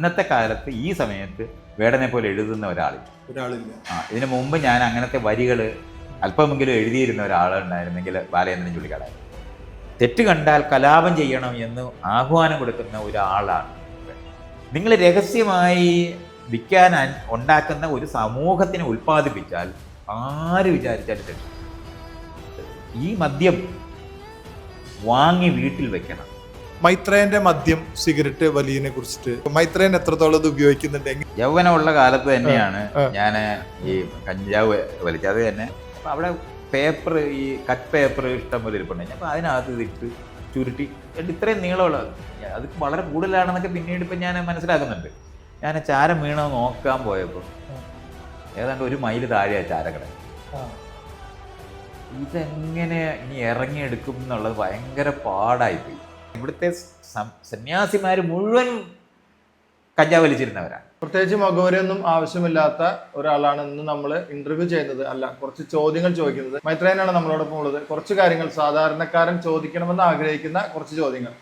ഇന്നത്തെ കാലത്ത് ഈ സമയത്ത് വേടനെ പോലെ എഴുതുന്ന ഒരാളില്ല. ഇതിനു മുമ്പ് ഞാൻ അങ്ങനത്തെ വരികൾ അല്പമെങ്കിലും എഴുതിയിരുന്ന ഒരാളുണ്ടായിരുന്നെങ്കിൽ ബാലചന്ദ്രൻ ചുള്ളിക്കാടായിരുന്നു. തെറ്റ് കണ്ടാൽ കലാപം ചെയ്യണം എന്ന് ആഹ്വാനം കൊടുക്കുന്ന ഒരാളാണ്. നിങ്ങൾ രഹസ്യമായി വിൽക്കാൻ ഉണ്ടാക്കുന്ന ഒരു സമൂഹത്തിനെ ഉൽപ്പാദിപ്പിച്ചാൽ ആര് വിചാരിച്ചാലും തെറ്റ്. ഈ മദ്യം വാങ്ങി വീട്ടിൽ വെക്കണം. മൈത്രേയന്റെ മദ്യം സിഗരറ്റ് വലിയതിനെ കുറിച്ചിട്ട് മൈത്രേയൻ എത്രത്തോളം ഇത് ഉപയോഗിക്കുന്നുണ്ട്? യൗവനമുള്ള കാലത്ത് തന്നെയാണ് ഞാൻ ഈ കഞ്ചാവ് വലിച്ചത്. അത് തന്നെ അപ്പം അവിടെ പേപ്പർ, ഈ കട്ട് പേപ്പർ ഇഷ്ടം പോലെ ഇരിപ്പുണ്ട്. അപ്പം അതിനകത്ത് ഇതിട്ട് ചുരുട്ടി ഇത്രയും നീളമുള്ള, അത് വളരെ കൂടുതലാണെന്നൊക്കെ പിന്നീട് ഇപ്പം ഞാൻ മനസ്സിലാക്കുന്നുണ്ട്. ഞാൻ ചാരം വീണത് നോക്കാൻ പോയപ്പോൾ ഏതാണ്ട് 1 മൈൽ താഴെയാണ് ചാരക്കട. ഇതെങ്ങനെ ഇനി ഇറങ്ങിയെടുക്കും എന്നുള്ളത് ഭയങ്കര പാടായിപ്പോയി. ഇവിടുത്തെ സന്യാസിമാർ മുഴുവൻ കഞ്ചാവ് വലിച്ചിരുന്നവരാണ്. പ്രത്യേകിച്ച് മകോരൊന്നും ആവശ്യമില്ലാത്ത ഒരാളാണ് ഇന്ന് നമ്മൾ ഇന്റർവ്യൂ ചെയ്യുന്നത്. അല്ല, കുറച്ച് ചോദ്യങ്ങൾ ചോദിക്കുന്നത്. മൈത്രേയനാണ് നമ്മളോടൊപ്പം ഉള്ളത്. കുറച്ച് കാര്യങ്ങൾ സാധാരണക്കാരൻ ചോദിക്കണമെന്ന് ആഗ്രഹിക്കുന്ന കുറച്ച് ചോദ്യങ്ങൾ.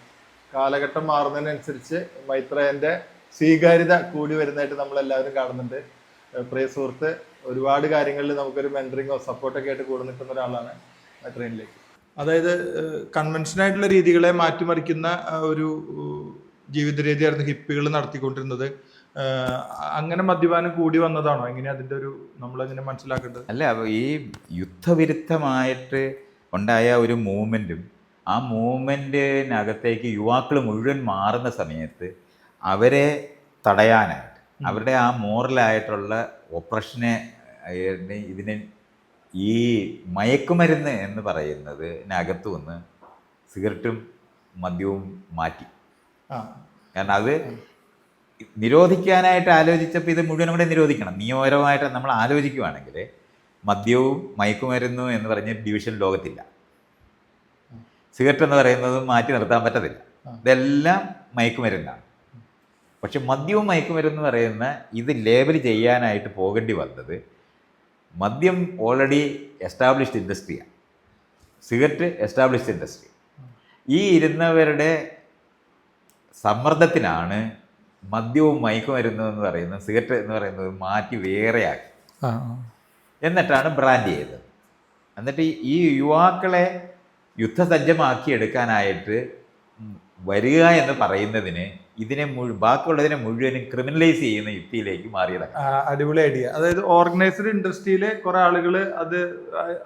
കാലഘട്ടം മാറുന്നതിനനുസരിച്ച് മൈത്രേയന്റെ സ്വീകാര്യത കൂടി വരുന്നതായിട്ട് നമ്മളെല്ലാവരും കാണുന്നുണ്ട്. പ്രിയ സുഹൃത്ത് ഒരുപാട് കാര്യങ്ങളിൽ നമുക്കൊരു മെന്ററിങ്ങോ സപ്പോർട്ടൊക്കെ ആയിട്ട് കൂടെ നിൽക്കുന്ന ഒരാളാണ് മൈത്രേയനിലേക്ക്. അതായത് കൺവെൻഷനായിട്ടുള്ള രീതികളെ മാറ്റിമറിക്കുന്ന ഒരു ജീവിത രീതിയായിരുന്നു ഹിപ്പികൾ നടത്തിക്കൊണ്ടിരുന്നത്. അങ്ങനെ മദ്യപാനം കൂടി വന്നതാണോ? എങ്ങനെ അതിൻ്റെ ഒരു നമ്മളെങ്ങനെ മനസ്സിലാക്കേണ്ടത്? അല്ല, ഈ യുദ്ധവിരുദ്ധമായിട്ട് ഉണ്ടായ ഒരു മൂവ്മെൻറ്റും ആ മൂവ്മെൻറ്റിനകത്തേക്ക് യുവാക്കൾ മുഴുവൻ മാറുന്ന സമയത്ത് അവരെ തടയാനായിട്ട്, അവരുടെ ആ മോറലായിട്ടുള്ള ഓപ്പറേഷനെ ഇതിനെ ഈ മയക്കുമരുന്ന് എന്ന് പറയുന്നതിനകത്തു നിന്ന് സിഗരറ്റും മദ്യവും മാറ്റി. കാരണം അത് നിരോധിക്കാനായിട്ട് ആലോചിച്ചപ്പോൾ ഇത് മുഴുവനും കൂടെ നിരോധിക്കണം. നിയമപരമായിട്ട് നമ്മൾ ആലോചിക്കുകയാണെങ്കിൽ മദ്യവും മയക്കുമരുന്നും എന്ന് പറഞ്ഞ ഡിവിഷൻ ലോകത്തില്ല. സിഗരറ്റ് എന്ന് പറയുന്നത് മാറ്റി നിർത്താൻ പറ്റത്തില്ല. ഇതെല്ലാം മയക്കുമരുന്നാണ്. പക്ഷെ മദ്യവും മയക്കുമരുന്ന് പറയുന്ന ഇത് ലേബൽ ചെയ്യാനായിട്ട് പോകേണ്ടി വന്നത് മദ്യം ഓൾറെഡി എസ്റ്റാബ്ലിഷ്ഡ് ഇൻഡസ്ട്രിയാണ്, സിഗരറ്റ് എസ്റ്റാബ്ലിഷ്ഡ് ഇൻഡസ്ട്രി. ഈ ഇരുന്നവരുടെ സമ്മർദ്ദത്തിലാണ് മദ്യവും മയക്കുമരുന്നും എന്ന് പറയുന്നത്, സിഗരറ്റ് എന്ന് പറയുന്നത് മാറ്റി വേറെയാക്കി എന്നിട്ടാണ് ബ്രാൻഡ് ചെയ്തത്. എന്നിട്ട് ഈ യുവാക്കളെ യുദ്ധസജ്ജമാക്കി എടുക്കാനായിട്ട് വരിക എന്ന് പറയുന്നതിന് ഇതിനെ ബാക്കിയുള്ളതിനെ മുഴുവനും ക്രിമിനലൈസ് ചെയ്യുന്ന യുക്തിയിലേക്ക് മാറിയതാണ്. അടിപൊളി ഐഡിയ. അതായത് ഓർഗനൈസ്ഡ് ഇൻഡസ്ട്രിയിലെ കുറെ ആളുകൾ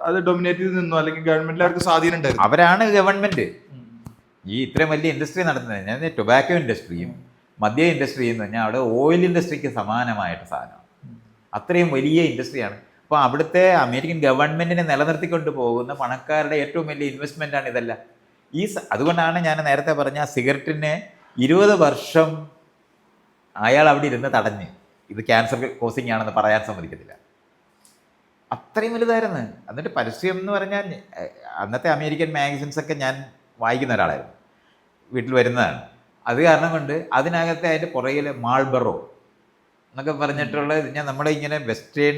അത് ഡൊമിനേറ്റ് ചെയ്ത് നിന്നു, അല്ലെങ്കിൽ ഗവൺമെന്റിൽ അവർക്ക് സ്വാധീനം ഉണ്ടായിരുന്നു. അവരാണ് ഗവൺമെന്റ് ഈ ഇത്രയും വലിയ ഇൻഡസ്ട്രി നടത്തുന്നത്. ഞാൻ ടൊബാക്കോ ഇൻഡസ്ട്രിയും മദ്യ ഇൻഡസ്ട്രിയും എന്ന് പറഞ്ഞാൽ അവിടെ ഓയിൽ ഇൻഡസ്ട്രിക്ക് സമാനമായിട്ട് സാധനമാണ്. അത്രയും വലിയ ഇൻഡസ്ട്രിയാണ്. അപ്പോൾ അവിടുത്തെ അമേരിക്കൻ ഗവൺമെന്റിനെ നിലനിർത്തിക്കൊണ്ട് പോകുന്ന പണക്കാരുടെ ഏറ്റവും വലിയ ഇൻവെസ്റ്റ്മെൻ്റാണ് ഇതെല്ലാം. അതുകൊണ്ടാണ് ഞാൻ നേരത്തെ പറഞ്ഞ സിഗരറ്റിനെ 20 വർഷം അയാൾ അവിടെ ഇരുന്ന് തടഞ്ഞ് ഇത് ക്യാൻസർ കോസിങ് ആണെന്ന് പറയാൻ സമ്മതിക്കത്തില്ല. അത്രയും വലുതായിരുന്നു. എന്നിട്ട് പരസ്യം എന്ന് പറഞ്ഞാൽ അന്നത്തെ അമേരിക്കൻ മാഗസിൻസൊക്കെ ഞാൻ വായിക്കുന്ന ഒരാളായിരുന്നു, വീട്ടിൽ വരുന്നതാണ്. അത് കാരണം കൊണ്ട് അതിനകത്തെ അതിൻ്റെ പുറകിൽ മാൾബറോ എന്നൊക്കെ പറഞ്ഞിട്ടുള്ള ഞാൻ നമ്മുടെ ഇങ്ങനെ വെസ്റ്റേൺ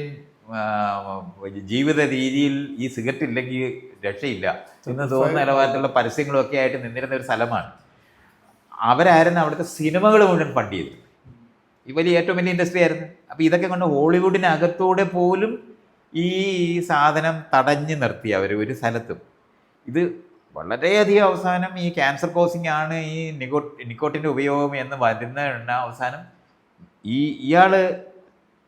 ജീവിത രീതിയിൽ ഈ സിഗരറ്റ് ഇല്ലെങ്കിൽ രക്ഷയില്ല എന്ന് തോന്നുന്ന നിലവാരത്തിലുള്ള പരസ്യങ്ങളൊക്കെ ആയിട്ട് നിന്നിരുന്ന ഒരു സ്ഥലമാണ്. അവരായിരുന്നു അവിടുത്തെ സിനിമകൾ മുഴുവൻ ഫണ്ട് ചെയ്തത്. ഈ വലിയ ഏറ്റവും വലിയ ഇൻഡസ്ട്രി ആയിരുന്നു. അപ്പോൾ ഇതൊക്കെ കൊണ്ട് ഹോളിവുഡിനകത്തൂടെ പോലും ഈ സാധനം തടഞ്ഞു നിർത്തി അവർ ഒരു സ്ഥലത്തും. ഇത് വളരെയധികം അവസാനം ഈ ക്യാൻസർ കോസിങ് ആണ് ഈ നിക്കോട്ടിൻ്റെ ഉപയോഗം എന്ന് വരുന്ന അവസാനം ഇയാൾ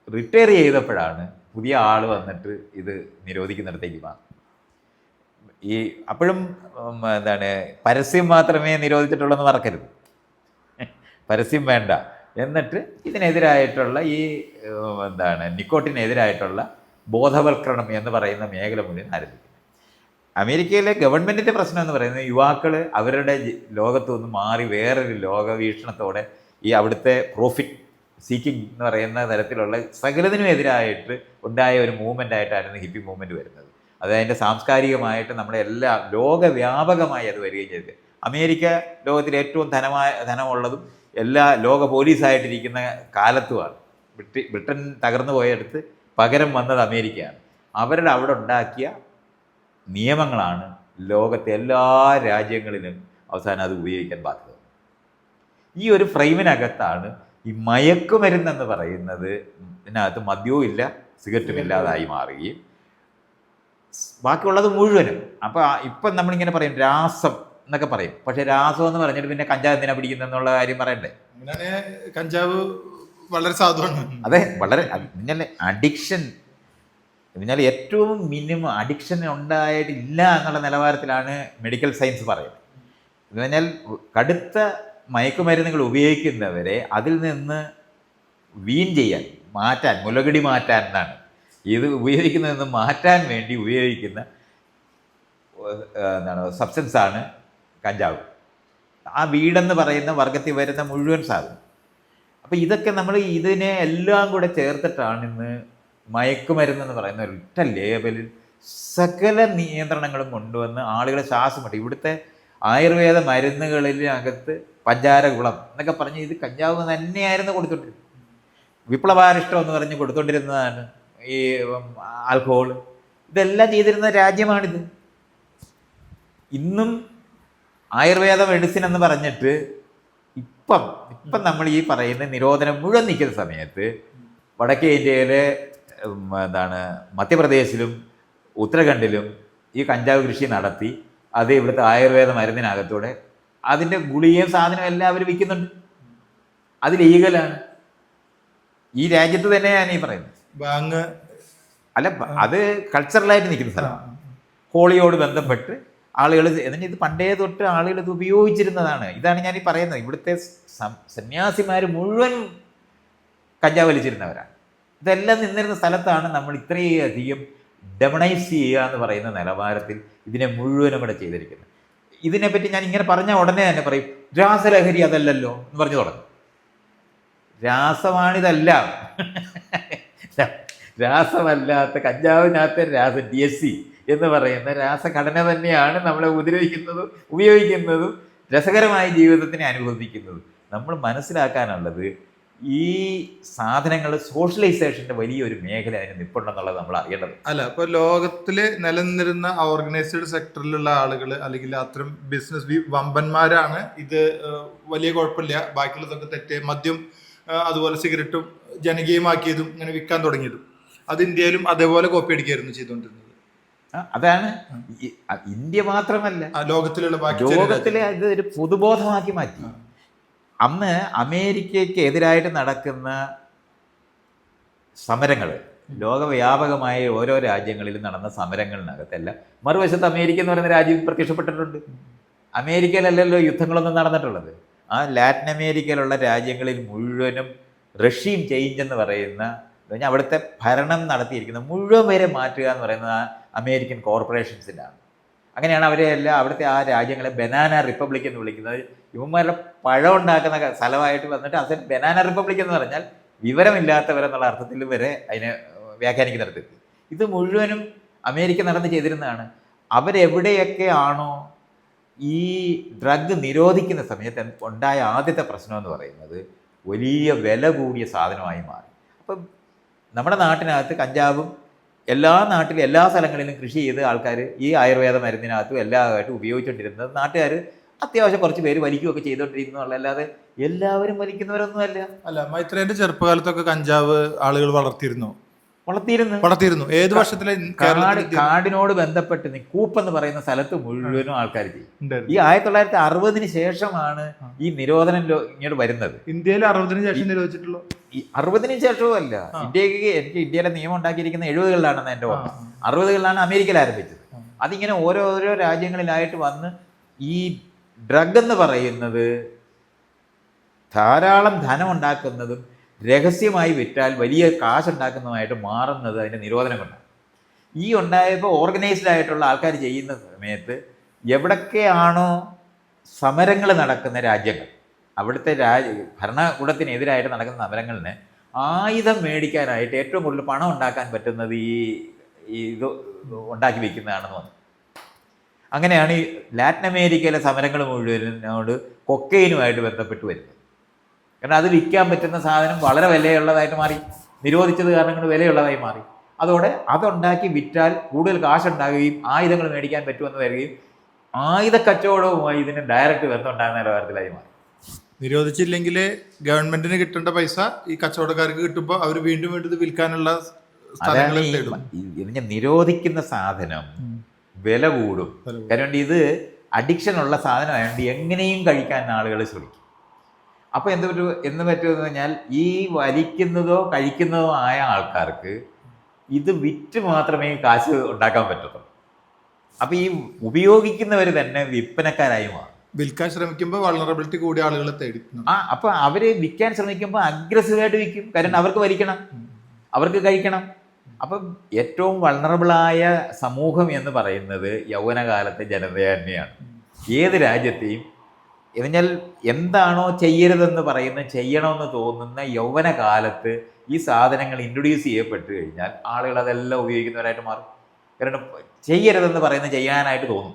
റിട്ടയർ ചെയ്തപ്പോഴാണ് പുതിയ ആൾ വന്നിട്ട് ഇത് നിരോധിക്കുന്നിടത്തേക്ക് മാറി. ഈ അപ്പോഴും പരസ്യം മാത്രമേ നിരോധിച്ചിട്ടുള്ളൂ മറക്കരുത്, പരസ്യം വേണ്ട. എന്നിട്ട് ഇതിനെതിരായിട്ടുള്ള ഈ നിക്കോട്ടിനെതിരായിട്ടുള്ള ബോധവൽക്കരണം എന്ന് പറയുന്ന മേഖല മുഴുവൻ ആരംഭിക്കുന്നു. അമേരിക്കയിലെ ഗവൺമെൻറ്റിൻ്റെ പ്രശ്നം എന്ന് പറയുന്നത് യുവാക്കൾ അവരുടെ ലോകത്തു നിന്ന് മാറി വേറൊരു ലോകവീക്ഷണത്തോടെ ഈ അവിടുത്തെ പ്രോഫിറ്റ് സീക്കിംഗ് എന്ന് പറയുന്ന തരത്തിലുള്ള സകലത്തിനും എതിരായിട്ട് ഉണ്ടായ ഒരു മൂവ്മെൻ്റായിട്ടായിരുന്നു ഹിപ്പി മൂവ്മെൻറ്റ് വരുന്നത്. അത് അതിൻ്റെ സാംസ്കാരികമായിട്ട് നമ്മുടെ എല്ലാ ലോകവ്യാപകമായി അത് വരികയും ചെയ്തത്. അമേരിക്ക ലോകത്തിലെ ഏറ്റവും ധനമുള്ളതും എല്ലാ ലോക പോലീസായിട്ടിരിക്കുന്ന കാലത്തുമാണ്. ബ്രിട്ടൻ തകർന്നു പോയെടുത്ത് പകരം വന്നത് അമേരിക്കയാണ്. അവരുടെ അവിടെ ഉണ്ടാക്കിയ നിയമങ്ങളാണ് ലോകത്തെ എല്ലാ രാജ്യങ്ങളിലും അവസാനം അത് ഉപയോഗിക്കാൻ ബാധ്യത. ഈ ഒരു ഫ്രെയിമിനകത്താണ് ഈ മയക്കുമരുന്നെന്ന് പറയുന്നത് ഇതിനകത്ത് മദ്യവും ഇല്ല, സിഗരറ്റും ഇല്ലാതായി മാറുകയും ബാക്കിയുള്ളത് മുഴുവനും. അപ്പോൾ ഇപ്പം നമ്മളിങ്ങനെ പറയും രാസം എന്നൊക്കെ പറയും. പക്ഷെ രാസം എന്ന് പറഞ്ഞിട്ട് പിന്നെ കഞ്ചാവ് എന്തിനാ പിടിക്കുന്നുള്ള കാര്യം പറയണ്ടേ? കഞ്ചാവ് വളരെ സാധുവാണ്. അതെ, വളരെ നിങ്ങൾ അഡിക്ഷൻ എന്നാൽ ഏറ്റവും മിനിമം അഡിക്ഷൻ ഉണ്ടായിട്ടില്ല എന്നുള്ള നിലവാരത്തിലാണ് മെഡിക്കൽ സയൻസ് പറയുന്നത്. എന്ന് പറഞ്ഞാൽ കടുത്ത മയക്കുമരുന്നുകൾ ഉപയോഗിക്കുന്നവരെ അതിൽ നിന്ന് വീൻ ചെയ്യാൻ, മാറ്റാൻ, മുലകടി മാറ്റാൻ എന്നാണ് ഇത് ഉപയോഗിക്കുന്നതെന്ന് മാറ്റാൻ വേണ്ടി ഉപയോഗിക്കുന്ന സബ്സ്റ്റൻസാണ് കഞ്ചാവ്. ആ വീടെന്ന് പറയുന്ന വർഗത്തിൽ വരുന്ന മുഴുവൻ സാധനം. അപ്പോൾ ഇതൊക്കെ നമ്മൾ ഇതിനെ എല്ലാം കൂടെ ചേർത്തിട്ടാണ് ഇന്ന് മയക്കുമരുന്നെന്ന് പറയുന്ന ഒരൊറ്റ ലേബലിൽ സകല നിയന്ത്രണങ്ങളും കൊണ്ടുവന്ന് ആളുകളെ ശ്വാസം മുട്ടി. ഇവിടുത്തെ ആയുർവേദ മരുന്നുകളിനകത്ത് പഞ്ചാരകുളം എന്നൊക്കെ പറഞ്ഞ് ഇത് കഞ്ചാവ് തന്നെയായിരുന്നു കൊടുത്തോണ്ടിരുന്നത്. വിപ്ലവാരിഷ്ടം എന്ന് പറഞ്ഞ് കൊടുത്തോണ്ടിരുന്നതാണ് ഈ ആൽക്കഹോൾ. ഇതെല്ലാം ചെയ്തിരുന്ന രാജ്യമാണിത്. ഇന്നും ആയുർവേദ മെഡിസിൻ എന്ന് പറഞ്ഞിട്ട് ഇപ്പം നമ്മൾ ഈ പറയുന്ന നിരോധനം മുഴുവൻ നിൽക്കുന്ന സമയത്ത് വടക്കേ ഇന്ത്യയിലെ മധ്യപ്രദേശിലും ഉത്തരാഖണ്ഡിലും ഈ കഞ്ചാവ് കൃഷി നടത്തി അത് ഇവിടുത്തെ ആയുർവേദ മരുന്നിനകത്തൂടെ അതിൻ്റെ ഗുളികയും സാധനവും എല്ലാം അവർ വിൽക്കുന്നുണ്ട്. അത് ലീഗലാണ്. ഈ രാജ്യത്ത് തന്നെയാണ് ഈ പറയുന്നത്. അല്ല, അത് കൾച്ചറലായിട്ട് നിൽക്കുന്ന സ്ഥലമാണ്. ഹോളിയോട് ബന്ധപ്പെട്ട് ആളുകൾ എന്നിട്ട് ഇത് പണ്ടേ തൊട്ട് ആളുകൾ ഇത് ഉപയോഗിച്ചിരുന്നതാണ്. ഇതാണ് ഞാൻ ഈ പറയുന്നത്. ഇവിടുത്തെ സന്യാസിമാർ മുഴുവൻ കഞ്ചാവ് വലിച്ചിരുന്നവരാണ്. ഇതെല്ലാം നിന്നിരുന്ന സ്ഥലത്താണ് നമ്മൾ ഇത്രയധികം ഡെമണൈസ് ചെയ്യുക എന്ന് പറയുന്ന നിലവാരത്തിൽ ഇതിനെ മുഴുവനും ഇവിടെ ചെയ്തിരിക്കുന്നത്. ഇതിനെപ്പറ്റി ഞാൻ ഇങ്ങനെ പറഞ്ഞ ഉടനെ തന്നെ പറയും രാസലഹരി അതല്ലല്ലോ എന്ന് പറഞ്ഞു തുടങ്ങും. രാസമാണിതെല്ലാം. രാസമല്ലാത്ത കഞ്ചാവിനകത്ത് DSC എന്ന് പറയുന്ന രാസഘടന തന്നെയാണ് നമ്മളെ ഉപദ്രവിക്കുന്നതും ഉപയോഗിക്കുന്നതും രസകരമായ ജീവിതത്തിനെ അനുഭവിക്കുന്നതും. നമ്മൾ മനസ്സിലാക്കാനുള്ളത് ഈ സാധനങ്ങൾ സോഷ്യലൈസേഷൻ്റെ വലിയൊരു മേഖല അതിന് നിൽപ്പുണ്ടെന്നുള്ളത് നമ്മൾ അറിയേണ്ടത്. അല്ല, ഇപ്പോൾ ലോകത്തിൽ നിലനിന്നിരുന്ന ഓർഗനൈസ്ഡ് സെക്ടറിലുള്ള ആളുകൾ അല്ലെങ്കിൽ അത്തരം ബിസിനസ് വമ്പന്മാരാണ് ഇത് വലിയ കുഴപ്പമില്ല, ബാക്കിയുള്ളതൊക്കെ തെറ്റ്, മദ്യം അതുപോലെ സിഗരറ്റും ജനകീയമാക്കിയതും ഇങ്ങനെ വിൽക്കാൻ തുടങ്ങിയതും അത് ഇന്ത്യയിലും അതേപോലെ കോപ്പി അടിക്കായിരുന്നു ചെയ്തുകൊണ്ടിരുന്നത്. അതാണ് ഇന്ത്യ മാത്രമല്ല ലോകത്തിലെ ഇത് ഒരു പൊതുബോധമാക്കി മാറ്റി. അന്ന് അമേരിക്കയ്ക്ക് എതിരായിട്ട് നടക്കുന്ന സമരങ്ങൾ ലോകവ്യാപകമായ ഓരോ രാജ്യങ്ങളിലും നടന്ന സമരങ്ങളിനകത്തല്ല മറുവശത്ത് അമേരിക്ക എന്ന് പറയുന്ന രാജ്യം പ്രത്യക്ഷപ്പെട്ടിട്ടുണ്ട്. അമേരിക്കയിലല്ലല്ലോ യുദ്ധങ്ങളൊന്നും നടന്നിട്ടുള്ളത്. ആ ലാറ്റിൻ അമേരിക്കയിലുള്ള രാജ്യങ്ങളിൽ മുഴുവനും റഷീം ചേഞ്ച് എന്ന് പറയുന്ന പറഞ്ഞാൽ അവിടുത്തെ ഭരണം നടത്തിയിരിക്കുന്ന മുഴുവൻ പേരെ മാറ്റുക എന്ന് പറയുന്നത് അമേരിക്കൻ കോർപ്പറേഷൻസിലാണ്. അങ്ങനെയാണ് അവരെ എല്ലാം അവിടുത്തെ ആ രാജ്യങ്ങളെ ബനാന റിപ്പബ്ലിക് എന്ന് വിളിക്കുന്നത്. ഇവന്മാരുടെ പഴം ഉണ്ടാക്കുന്ന സ്ഥലമായിട്ട് വന്നിട്ട് അത് ബനാന റിപ്പബ്ലിക് എന്ന് പറഞ്ഞാൽ വിവരമില്ലാത്തവരെന്നുള്ള അർത്ഥത്തിൽ വരെ അതിനെ വ്യാഖ്യാനിക്കുന്നിടത്തെത്തി. ഇത് മുഴുവനും അമേരിക്ക നടന്ന് ചെയ്തിരുന്നതാണ്. അവരെവിടെയൊക്കെ ആണോ ഈ ഡ്രഗ് നിരോധിക്കുന്ന സമയത്ത് ഉണ്ടായ ആദ്യത്തെ പ്രശ്നം എന്ന് പറയുന്നത് വലിയ വില കൂടിയ സാധനമായി മാറി. അപ്പം നമ്മുടെ നാട്ടിനകത്ത് കഞ്ചാവും എല്ലാ നാട്ടിലും എല്ലാ സ്ഥലങ്ങളിലും കൃഷി ചെയ്ത് ആൾക്കാർ ഈ ആയുർവേദ മരുന്നിനകത്തും എല്ലാമായിട്ടും ഉപയോഗിച്ചുകൊണ്ടിരുന്നത് നാട്ടുകാർ അത്യാവശ്യം കുറച്ച് പേര് വലിക്കുകയൊക്കെ ചെയ്തുകൊണ്ടിരിക്കുന്നു. അല്ലാതെ എല്ലാവരും വലിക്കുന്നവരൊന്നുമല്ല. അല്ല, മൈത്രേന്റെ ചെറുപ്പകാലത്തൊക്കെ കഞ്ചാവ് ആളുകൾ വളർത്തിയിരുന്നു. ഏത് വർഷത്തിലെ കാടിനോട് ബന്ധപ്പെട്ട് കൂപ്പ് എന്ന് പറയുന്ന സ്ഥലത്ത് മുഴുവനും ആൾക്കാർ ചെയ്യും. ഈ 1960 ശേഷമാണ് ഈ നിരോധനം ഇങ്ങോട്ട് വരുന്നത്. ഇന്ത്യയിൽ 60 ശേഷം നിരോധിച്ചിട്ടുള്ളൂ. ഈ 60 ശേഷവും അല്ല, എനിക്ക് ഇന്ത്യയിലെ നിയമം ഉണ്ടാക്കിയിരിക്കുന്ന 70-കളിലാണെന്ന് എൻ്റെ ഓർമ്മ. 60-കളിലാണ് അമേരിക്കയിൽ ആരംഭിച്ചത്. അതിങ്ങനെ ഓരോരോ രാജ്യങ്ങളിലായിട്ട് വന്ന് ഈ ഡ്രഗ് എന്ന് പറയുന്നത് ധാരാളം ധനം ഉണ്ടാക്കുന്നതും രഹസ്യമായി വിറ്റാൽ വലിയ കാശുണ്ടാക്കുന്നതുമായിട്ട് മാറുന്നത് അതിൻ്റെ നിരോധനം കൊണ്ടാണ്. ഈ ഉണ്ടായപ്പോൾ ഓർഗനൈസ്ഡ് ആയിട്ടുള്ള ആൾക്കാർ ചെയ്യുന്ന സമയത്ത് എവിടൊക്കെയാണോ സമരങ്ങൾ നടക്കുന്ന രാജ്യങ്ങൾ, അവിടുത്തെ ഭരണകൂടത്തിനെതിരായിട്ട് നടക്കുന്ന സമരങ്ങളിന് ആയുധം മേടിക്കാനായിട്ട് ഏറ്റവും കൂടുതൽ പണം ഉണ്ടാക്കാൻ പറ്റുന്നത് ഇത് ഉണ്ടാക്കി വയ്ക്കുന്നതാണെന്ന് പറഞ്ഞു. അങ്ങനെയാണ് ഈ ലാറ്റിൻ അമേരിക്കയിലെ സമരങ്ങൾ മുഴുവനോട് കൊക്കൈനുമായിട്ട് ബന്ധപ്പെട്ട് വരുന്നത്. കാരണം അത് വിൽക്കാൻ പറ്റുന്ന സാധനം വളരെ വിലയുള്ളതായിട്ട് മാറി. നിരോധിച്ചത് കാരണം കൊണ്ട് വിലയുള്ളതായി മാറി. അതോടെ അതുണ്ടാക്കി വിറ്റാൽ കൂടുതൽ കാശുണ്ടാകുകയും ആയുധങ്ങൾ മേടിക്കാൻ പറ്റുമെന്ന് വരികയും ആയുധ കച്ചവടവുമായി ഇതിന് ഡയറക്റ്റ് ബന്ധമുണ്ടാകുന്ന നിലവാരത്തിലായി മാറി. നിരോധിച്ചില്ലെങ്കിൽ ഗവൺമെന്റിന് കിട്ടേണ്ട പൈസ ഈ കച്ചവടക്കാർക്ക് കിട്ടുമ്പോൾ അവർ വീണ്ടും വീണ്ടും ഇത് വിൽക്കാനുള്ള അതാണ് സ്ഥലങ്ങൾ തേടും. ഇതിനെ നിരോധിക്കുന്ന സാധനം വില കൂടും. കാരണം ഇത് അഡിക്ഷൻ ഉള്ള സാധനമായതുകൊണ്ട് എങ്ങനെയും കഴിക്കാൻ ആളുകൾ ശ്രമിക്കും. അപ്പോൾ എന്ന് പറ്റുമെന്ന് പറഞ്ഞാൽ ഈ വലിക്കുന്നതോ കഴിക്കുന്നതോ ആയ ആൾക്കാർക്ക് ഇത് വിറ്റ് മാത്രമേ കാശ് ഉണ്ടാക്കാൻ പറ്റത്തുള്ളൂ. അപ്പോൾ ഈ ഉപയോഗിക്കുന്നവർ തന്നെ വിൽപ്പനക്കാരായി മാറും. വിൽക്കാൻ ശ്രമിക്കുമ്പോൾ വൾണറബിലിറ്റി കൂടിയ ആളുകളെ തേടി. അപ്പോൾ അവർ വിൽക്കാൻ ശ്രമിക്കുമ്പോൾ അഗ്രസീവായിട്ട് വിൽക്കും. കാരണം അവർക്ക് വലിക്കണം, അവർക്ക് കഴിക്കണം. അപ്പം ഏറ്റവും വൾണറബിളായ സമൂഹം എന്ന് പറയുന്നത് യൗവനകാലത്തെ ജനത തന്നെയാണ്. ഏത് രാജ്യത്തെയും എന്നാൽ എന്താണോ ചെയ്യരുതെന്ന് പറയുന്നത് ചെയ്യണമെന്ന് തോന്നുന്ന യൗവനകാലത്ത് ഈ സാധനങ്ങൾ ഇൻട്രൊഡ്യൂസ് ചെയ്യപ്പെട്ട് കഴിഞ്ഞാൽ ആളുകൾ അതെല്ലാം ഉപയോഗിക്കുന്നവരായിട്ട് മാറും. കാരണം ചെയ്യരുതെന്ന് പറയുന്നത് ചെയ്യാനായിട്ട് തോന്നും.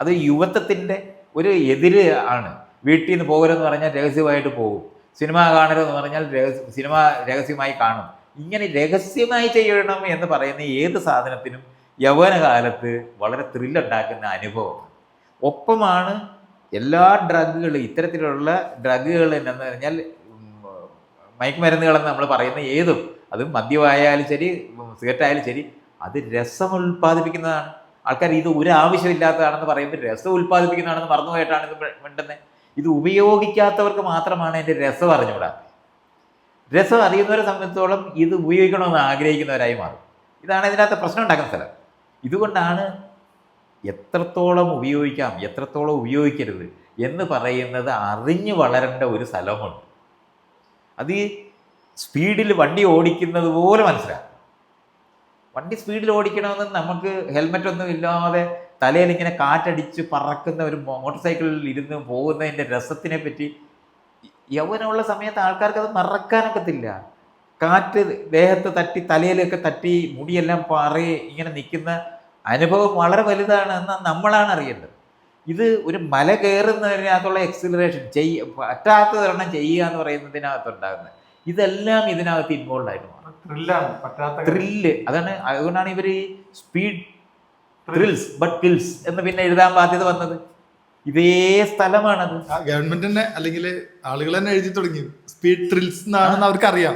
അത് യുവത്വത്തിൻ്റെ ഒരു എതിര് ആണ്. വീട്ടിൽ നിന്ന് പോകരുതെന്ന് പറഞ്ഞാൽ രഹസ്യമായിട്ട് പോകും. സിനിമ കാണരുതെന്ന് പറഞ്ഞാൽ സിനിമ രഹസ്യമായി കാണും. ഇങ്ങനെ രഹസ്യമായി ചെയ്യണം എന്ന് പറയുന്ന ഏത് സാധനത്തിനും യൗവനകാലത്ത് വളരെ ത്രില്ലുണ്ടാക്കുന്ന അനുഭവം. ഒപ്പമാണ് എല്ലാ ഡ്രഗുകളും, ഇത്തരത്തിലുള്ള ഡ്രഗുകൾ എന്ന് പറഞ്ഞാൽ മയക്കുമരുന്നുകളെന്ന് നമ്മൾ പറയുന്ന ഏതും, അത് മദ്യമായാലും ശരി സിഗരറ്റായാലും ശരി, അത് രസം ഉൽപ്പാദിപ്പിക്കുന്നതാണ്. ആൾക്കാർ ഇത് ഒരു ആവശ്യമില്ലാത്തതാണെന്ന് പറയുമ്പോൾ രസം ഉൽപ്പാദിപ്പിക്കുന്നതാണെന്ന് മറന്നുപോയിട്ടാണ് ഇത് വേണ്ടുന്നത്. ഇത് ഉപയോഗിക്കാത്തവർക്ക് മാത്രമാണ് അതിൻ്റെ രസം അറിഞ്ഞുകൂടാ. രസം അറിയുന്നവരെ സംബന്ധിച്ചോളം ഇത് ഉപയോഗിക്കണമെന്ന് ആഗ്രഹിക്കുന്നവരായി മാറും. ഇതാണ് ഇതിനകത്ത് പ്രശ്നം ഉണ്ടാക്കുന്ന സ്ഥലം. ഇതുകൊണ്ടാണ് എത്രത്തോളം ഉപയോഗിക്കാം, എത്രത്തോളം ഉപയോഗിക്കരുത് എന്ന് പറയുന്നത് അറിഞ്ഞു വളരേണ്ട ഒരു സ്ഥലമുണ്ട്. അത് ഈ സ്പീഡിൽ വണ്ടി ഓടിക്കുന്നത് പോലെ മനസ്സിലാക്കും. വണ്ടി സ്പീഡിൽ ഓടിക്കണമെന്ന് നമുക്ക് ഹെൽമെറ്റൊന്നും ഇല്ലാതെ തലയിൽ ഇങ്ങനെ കാറ്റടിച്ച് പറക്കുന്ന ഒരു മോട്ടോർ സൈക്കിളിൽ ഇരുന്ന് പോകുന്നതിൻ്റെ രസത്തിനെ പറ്റി യൗവനമുള്ള സമയത്ത് ആൾക്കാർക്ക് അത് മറക്കാനൊക്കത്തില്ല. കാറ്റ് ദേഹത്ത് തട്ടി തലയിലൊക്കെ തട്ടി മുടിയെല്ലാം പാറി ഇങ്ങനെ നിൽക്കുന്ന അനുഭവം വളരെ വലുതാണ് എന്ന് നമ്മളാണ് അറിയേണ്ടത്. ഇത് ഒരു മല കയറുന്നതിനകത്തുള്ള എക്സിലറേഷൻ പറ്റാത്തതൊരെണ്ണം ചെയ്യുക എന്ന് പറയുന്നതിനകത്തുണ്ടാകുന്നത് ഇതെല്ലാം ഇതിനകത്ത് ഇൻവോൾവ് ആയിട്ട് മാറും. ത്രില്ല് അതാണ്. അതുകൊണ്ടാണ് ഇവർ ഈ സ്പീഡ് ത്രിൽസ് ബട്ട് കിൽസ് എന്ന് പിന്നെ എഴുതാൻ ബാധ്യത വന്നത്. ഇതേ സ്ഥലമാണത്. ഗവൺമെന്റ് തന്നെ അല്ലെങ്കിൽ ആളുകൾ തന്നെ എഴുതി തുടങ്ങി സ്പീഡ് ത്രിൽസ് എന്നാണെന്ന് അവർക്ക് അറിയാം.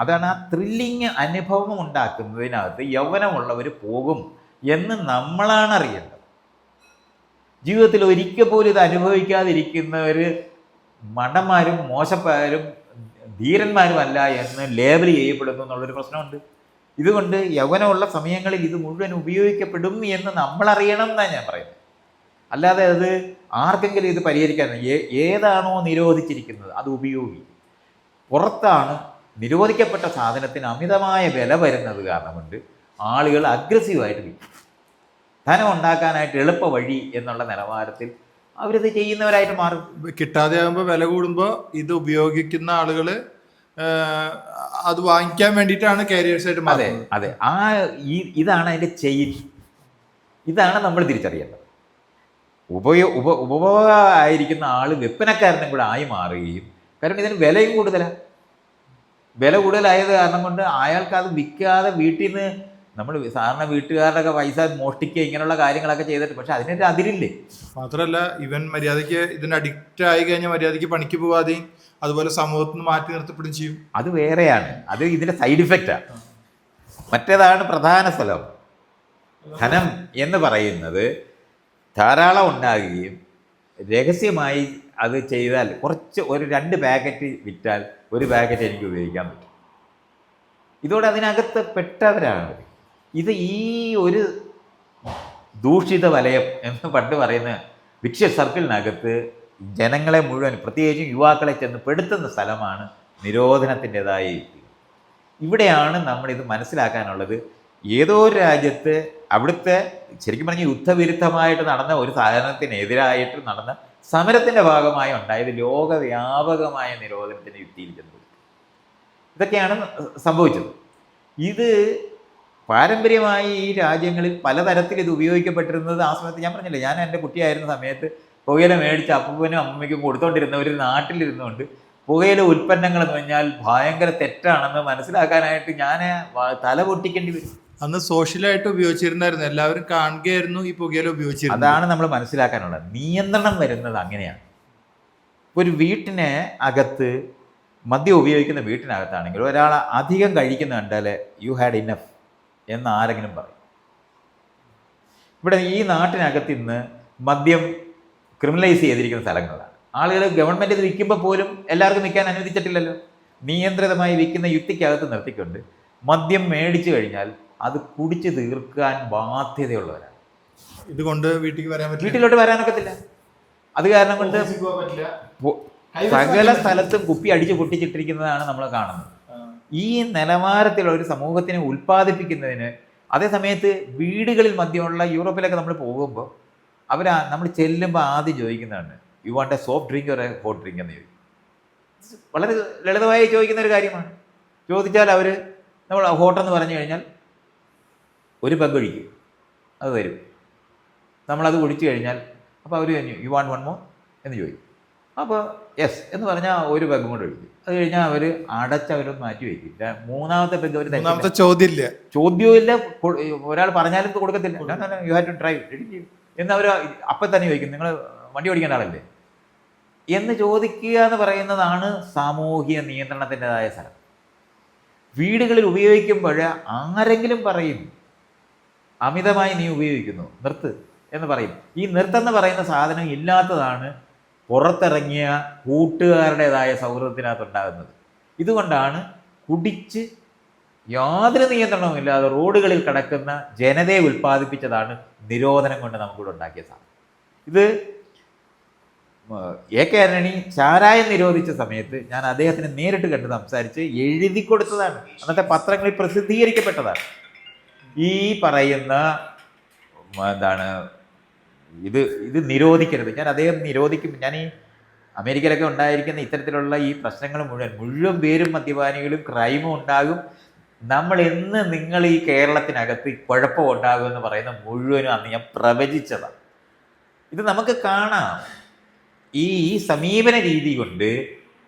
അതാണ് ആ ത്രില്ലിങ് അനുഭവം ഉണ്ടാക്കുന്നതിനകത്ത് യൗവനമുള്ളവർ പോകും എന്ന് നമ്മളാണ് അറിയേണ്ടത്. ജീവിതത്തിൽ ഒരിക്കൽ പോലും ഇത് അനുഭവിക്കാതിരിക്കുന്നവർ മണ്ടന്മാരും മോശക്കാരും ധീരന്മാരുമല്ല എന്ന് ലേബൽ ചെയ്യപ്പെടുന്നു എന്നുള്ളൊരു പ്രശ്നമുണ്ട്. ഇതുകൊണ്ട് യൗവനമുള്ള സമയങ്ങളിൽ ഇത് മുഴുവൻ ഉപയോഗിക്കപ്പെടും എന്ന് നമ്മളറിയണം എന്നാണ് ഞാൻ പറയുന്നത്. അല്ലാതെ അത് ആർക്കെങ്കിലും ഇത് പരിഹരിക്കാൻ ഏതാണോ നിരോധിച്ചിരിക്കുന്നത് അത് ഉപയോഗിക്കും. പുറത്താണ് നിരോധിക്കപ്പെട്ട സാധനത്തിന് അമിതമായ വില വരുന്നത് കാരണം കൊണ്ട് ആളുകൾ അഗ്രസീവായിട്ട് വിൽക്കും. ധനം ഉണ്ടാക്കാനായിട്ട് എളുപ്പ വഴി എന്നുള്ള നിലവാരത്തിൽ അവരിത് ചെയ്യുന്നവരായിട്ട് മാറും. കിട്ടാതെ ആകുമ്പോൾ വില കൂടുമ്പോൾ ഇത് ഉപയോഗിക്കുന്ന ആളുകൾ അത് വാങ്ങിക്കാൻ വേണ്ടിയിട്ടാണ് കാരിയേഴ്സായിട്ട് മാറുന്നത്. അതെ ഇതാണ് അതിൻ്റെ ചെയിൻ. ഇതാണ് നമ്മൾ തിരിച്ചറിയേണ്ടത്. ഉപഭോഗമായിരിക്കുന്ന ആൾ വിൽപ്പനക്കാരനും കൂടെ ആയി മാറുകയും, കാരണം ഇതിന് വിലയും കൂടുതലാണ്. വില കൂടുതലായത് കാരണം കൊണ്ട് അയാൾക്ക് അത് വിൽക്കാതെ വീട്ടിൽ നിന്ന് നമ്മൾ സാധാരണ വീട്ടുകാരുടെ പൈസ മോഷ്ടിക്കുക ഇങ്ങനെയുള്ള കാര്യങ്ങളൊക്കെ ചെയ്തിട്ട്, പക്ഷെ അതിനൊരു അതിരില്ലേ. മാത്രമല്ല ഇവൻ മര്യാദയ്ക്ക് ഇതിന് അഡിക്റ്റ് ആയി കഴിഞ്ഞാൽ മര്യാദയ്ക്ക് പണിക്ക് പോവാതെയും അതുപോലെ സമൂഹത്തിൽ നിന്ന് മാറ്റി നിർത്തപ്പെടുകയും ചെയ്യും. അത് വേറെയാണ്. അത് ഇതിൻ്റെ സൈഡ് ഇഫക്റ്റാണ്. മറ്റേതാണ് പ്രധാന സ്ഥലം. ധനം എന്ന് പറയുന്നത് ധാരാളം ഉണ്ടാകുകയും രഹസ്യമായി അത് ചെയ്താൽ ഒരു 2 പാക്കറ്റ് വിറ്റാൽ 1 പാക്കറ്റ് എനിക്ക് ഉപയോഗിക്കാൻ പറ്റും. ഇതോടെ അതിനകത്ത് പെട്ടവരാണ്. ഇത് ഈ ഒരു ദൂഷിത വലയം എന്ന് പണ്ട് പറയുന്ന വിക്ഷ്യ സർക്കിളിനകത്ത് ജനങ്ങളെ മുഴുവൻ പ്രത്യേകിച്ചും യുവാക്കളെ ചെന്ന് പെടുത്തുന്ന സ്ഥലമാണ് നിരോധനത്തിൻ്റെതായ. ഇവിടെയാണ് നമ്മളിത് മനസ്സിലാക്കാനുള്ളത്. ഏതോ രാജ്യത്ത് അവിടുത്തെ ശരിക്കും പറഞ്ഞാൽ യുദ്ധവിരുദ്ധമായിട്ട് നടന്ന ഒരു സാധനത്തിനെതിരായിട്ട് നടന്ന സമരത്തിൻ്റെ ഭാഗമായി ഉണ്ടായത് ലോകവ്യാപകമായ നിരോധനത്തിൻ്റെ യുക്തിയിൽ ചെന്നു. ഇതൊക്കെയാണ് സംഭവിച്ചത്. ഇത് പാരമ്പര്യമായി ഈ രാജ്യങ്ങളിൽ പലതരത്തിൽ ഇത് ഉപയോഗിക്കപ്പെട്ടിരുന്നത്. ആ സമയത്ത് ഞാൻ പറഞ്ഞില്ലേ, ഞാൻ എൻ്റെ കുട്ടിയായിരുന്ന സമയത്ത് പുകയില മേടിച്ച് അപ്പൂപ്പനും അമ്മയ്ക്കും കൊടുത്തോണ്ടിരുന്ന ഒരു നാട്ടിലിരുന്നുകൊണ്ട് പുകയില ഉൽപ്പന്നങ്ങൾ എന്ന് പറഞ്ഞാൽ ഭയങ്കര തെറ്റാണെന്ന് മനസ്സിലാക്കാനായിട്ട് ഞാൻ തല പൊട്ടിക്കേണ്ടി വരും. അന്ന് സോഷ്യലായിട്ട് ഉപയോഗിച്ചിരുന്നായിരുന്നു, എല്ലാവരും കാണുകയായിരുന്നു ഈ പുകയില ഉപയോഗിച്ചിരുന്നത്. അതാണ് നമ്മൾ മനസ്സിലാക്കാനുള്ളത്. നിയന്ത്രണം വരുന്നത് അങ്ങനെയാണ്. ഒരു വീട്ടിന് അകത്ത് മദ്യം ഉപയോഗിക്കുന്ന വീട്ടിനകത്താണെങ്കിൽ ഒരാൾ അധികം കഴിക്കുന്ന കണ്ടാൽ യു ഹാഡ് ഇനഫ് എന്ന് ആരെങ്കിലും പറയും. ഇവിടെ ഈ നാട്ടിനകത്ത് ഇന്ന് മദ്യം ക്രിമിനലൈസ് ചെയ്തിരിക്കുന്ന സ്ഥലങ്ങളാണ്. ആളുകൾ ഗവൺമെൻറ് ഇത് വിൽക്കുമ്പോൾ പോലും എല്ലാവർക്കും വിൽക്കാൻ അനുവദിച്ചിട്ടില്ലല്ലോ. നിയന്ത്രിതമായി വിൽക്കുന്ന യുക്തിക്കകത്ത് നിർത്തിക്കൊണ്ട് മദ്യം മേടിച്ചു കഴിഞ്ഞാൽ അത് കുടിച്ച് തീർക്കാൻ ബാധ്യതയുള്ളവരാണ്. ഇതുകൊണ്ട് വീട്ടിലേക്ക് വരാൻ പറ്റില്ല, വീട്ടിലോട്ട് വരാനൊക്കത്തില്ല. അത് കാരണം കൊണ്ട് സകല സ്ഥലത്തും കുപ്പി അടിച്ച് പൊട്ടിച്ചിട്ടിരിക്കുന്നതാണ് നമ്മൾ കാണുന്നത്. ഈ നിലവാരത്തിലുള്ള ഒരു സമൂഹത്തിനെ ഉൽപ്പാദിപ്പിക്കുന്നതിന് അതേ സമയത്ത് വീടുകളിൽ മദ്യമുള്ള യൂറോപ്പിലൊക്കെ നമ്മൾ പോകുമ്പോൾ നമ്മൾ ചെല്ലുമ്പോൾ ആദ്യം ചോദിക്കുന്നതാണ് you want A soft drink ഒരു ഹോട്ട് ഡ്രിങ്ക് എന്ന് ചോദിക്കും. വളരെ ലളിതമായി ചോദിക്കുന്ന ഒരു കാര്യമാണ്. ചോദിച്ചാൽ അവർ നമ്മൾ ഹോട്ടെന്ന് പറഞ്ഞു കഴിഞ്ഞാൽ ഒരു പെഗ് ഒഴിക്കും, അത് തരും. നമ്മളത് കുടിച്ചു കഴിഞ്ഞാൽ അപ്പോൾ അവർ യു വാണ്ട് വൺ മോർ എന്ന് ചോദിക്കും. അപ്പോൾ യെസ് എന്ന് പറഞ്ഞാൽ ഒരു പെഗും കൂടെ ഒഴിക്കും. അത് കഴിഞ്ഞാൽ അവർ അടച്ചവരൊന്നും മാറ്റി വയ്ക്കില്ല. മൂന്നാമത്തെ പെഗ് അവർ ചോദ്യവും ഇല്ല, ഒരാൾ പറഞ്ഞാലും കൊടുക്കത്തില്ല. യു ഹാവ് ടു ട്രൈ എന്ന് അവർ അപ്പം തന്നെ ചോദിക്കും, നിങ്ങൾ വണ്ടി ഓടിക്കേണ്ട ആളല്ലേ എന്ന് ചോദിക്കുക എന്ന് പറയുന്നതാണ് സാമൂഹിക നിയന്ത്രണത്തിൻ്റെതായ സ്ഥലം. വീടുകളിൽ ഉപയോഗിക്കുമ്പോൾ ആരെങ്കിലും പറയും അമിതമായി നീ ഉപയോഗിക്കുന്നു, നിർത്ത് എന്ന് പറയും. ഈ നിർത്തമെന്ന് പറയുന്ന സാധനം ഇല്ലാത്തതാണ് പുറത്തിറങ്ങിയ കൂട്ടുകാരുടേതായ സൗഹൃദത്തിനകത്തുണ്ടാകുന്നത്. ഇതുകൊണ്ടാണ് കുടിച്ച് യാതൊരു നിയന്ത്രണവും ഇല്ലാതെ റോഡുകളിൽ കിടക്കുന്ന ജനതയെ ഉൽപ്പാദിപ്പിച്ചതാണ് നിരോധനം കൊണ്ട് നമുക്കിവിടെ ഉണ്ടാക്കിയ സാധനം. ഇത് എ കെ ആന്റണി ചാരായം നിരോധിച്ച സമയത്ത് ഞാൻ അദ്ദേഹത്തിന് നേരിട്ട് കണ്ട് സംസാരിച്ച് എഴുതി കൊടുത്തതാണ്, അന്നത്തെ പത്രങ്ങളിൽ പ്രസിദ്ധീകരിക്കപ്പെട്ടതാണ്. ഈ പറയുന്ന എന്താണ് ഇത് നിരോധിക്കരുത്. ഞാൻ അദ്ദേഹം നിരോധിക്കും. ഞാൻ ഈ അമേരിക്കയിലൊക്കെ ഉണ്ടായിരിക്കുന്ന ഇത്തരത്തിലുള്ള ഈ പ്രശ്നങ്ങൾ മുഴുവൻ പേരും മദ്യപാനികളും ക്രൈമും ഉണ്ടാകും. നമ്മൾ എന്ന് നിങ്ങൾ ഈ കേരളത്തിനകത്ത് കുഴപ്പം ഉണ്ടാകും എന്ന് പറയുന്ന മുഴുവനും അന്ന് ഞാൻ പ്രവചിച്ചതാണ്. ഇത് നമുക്ക് കാണാം. ഈ സമീപന രീതി കൊണ്ട്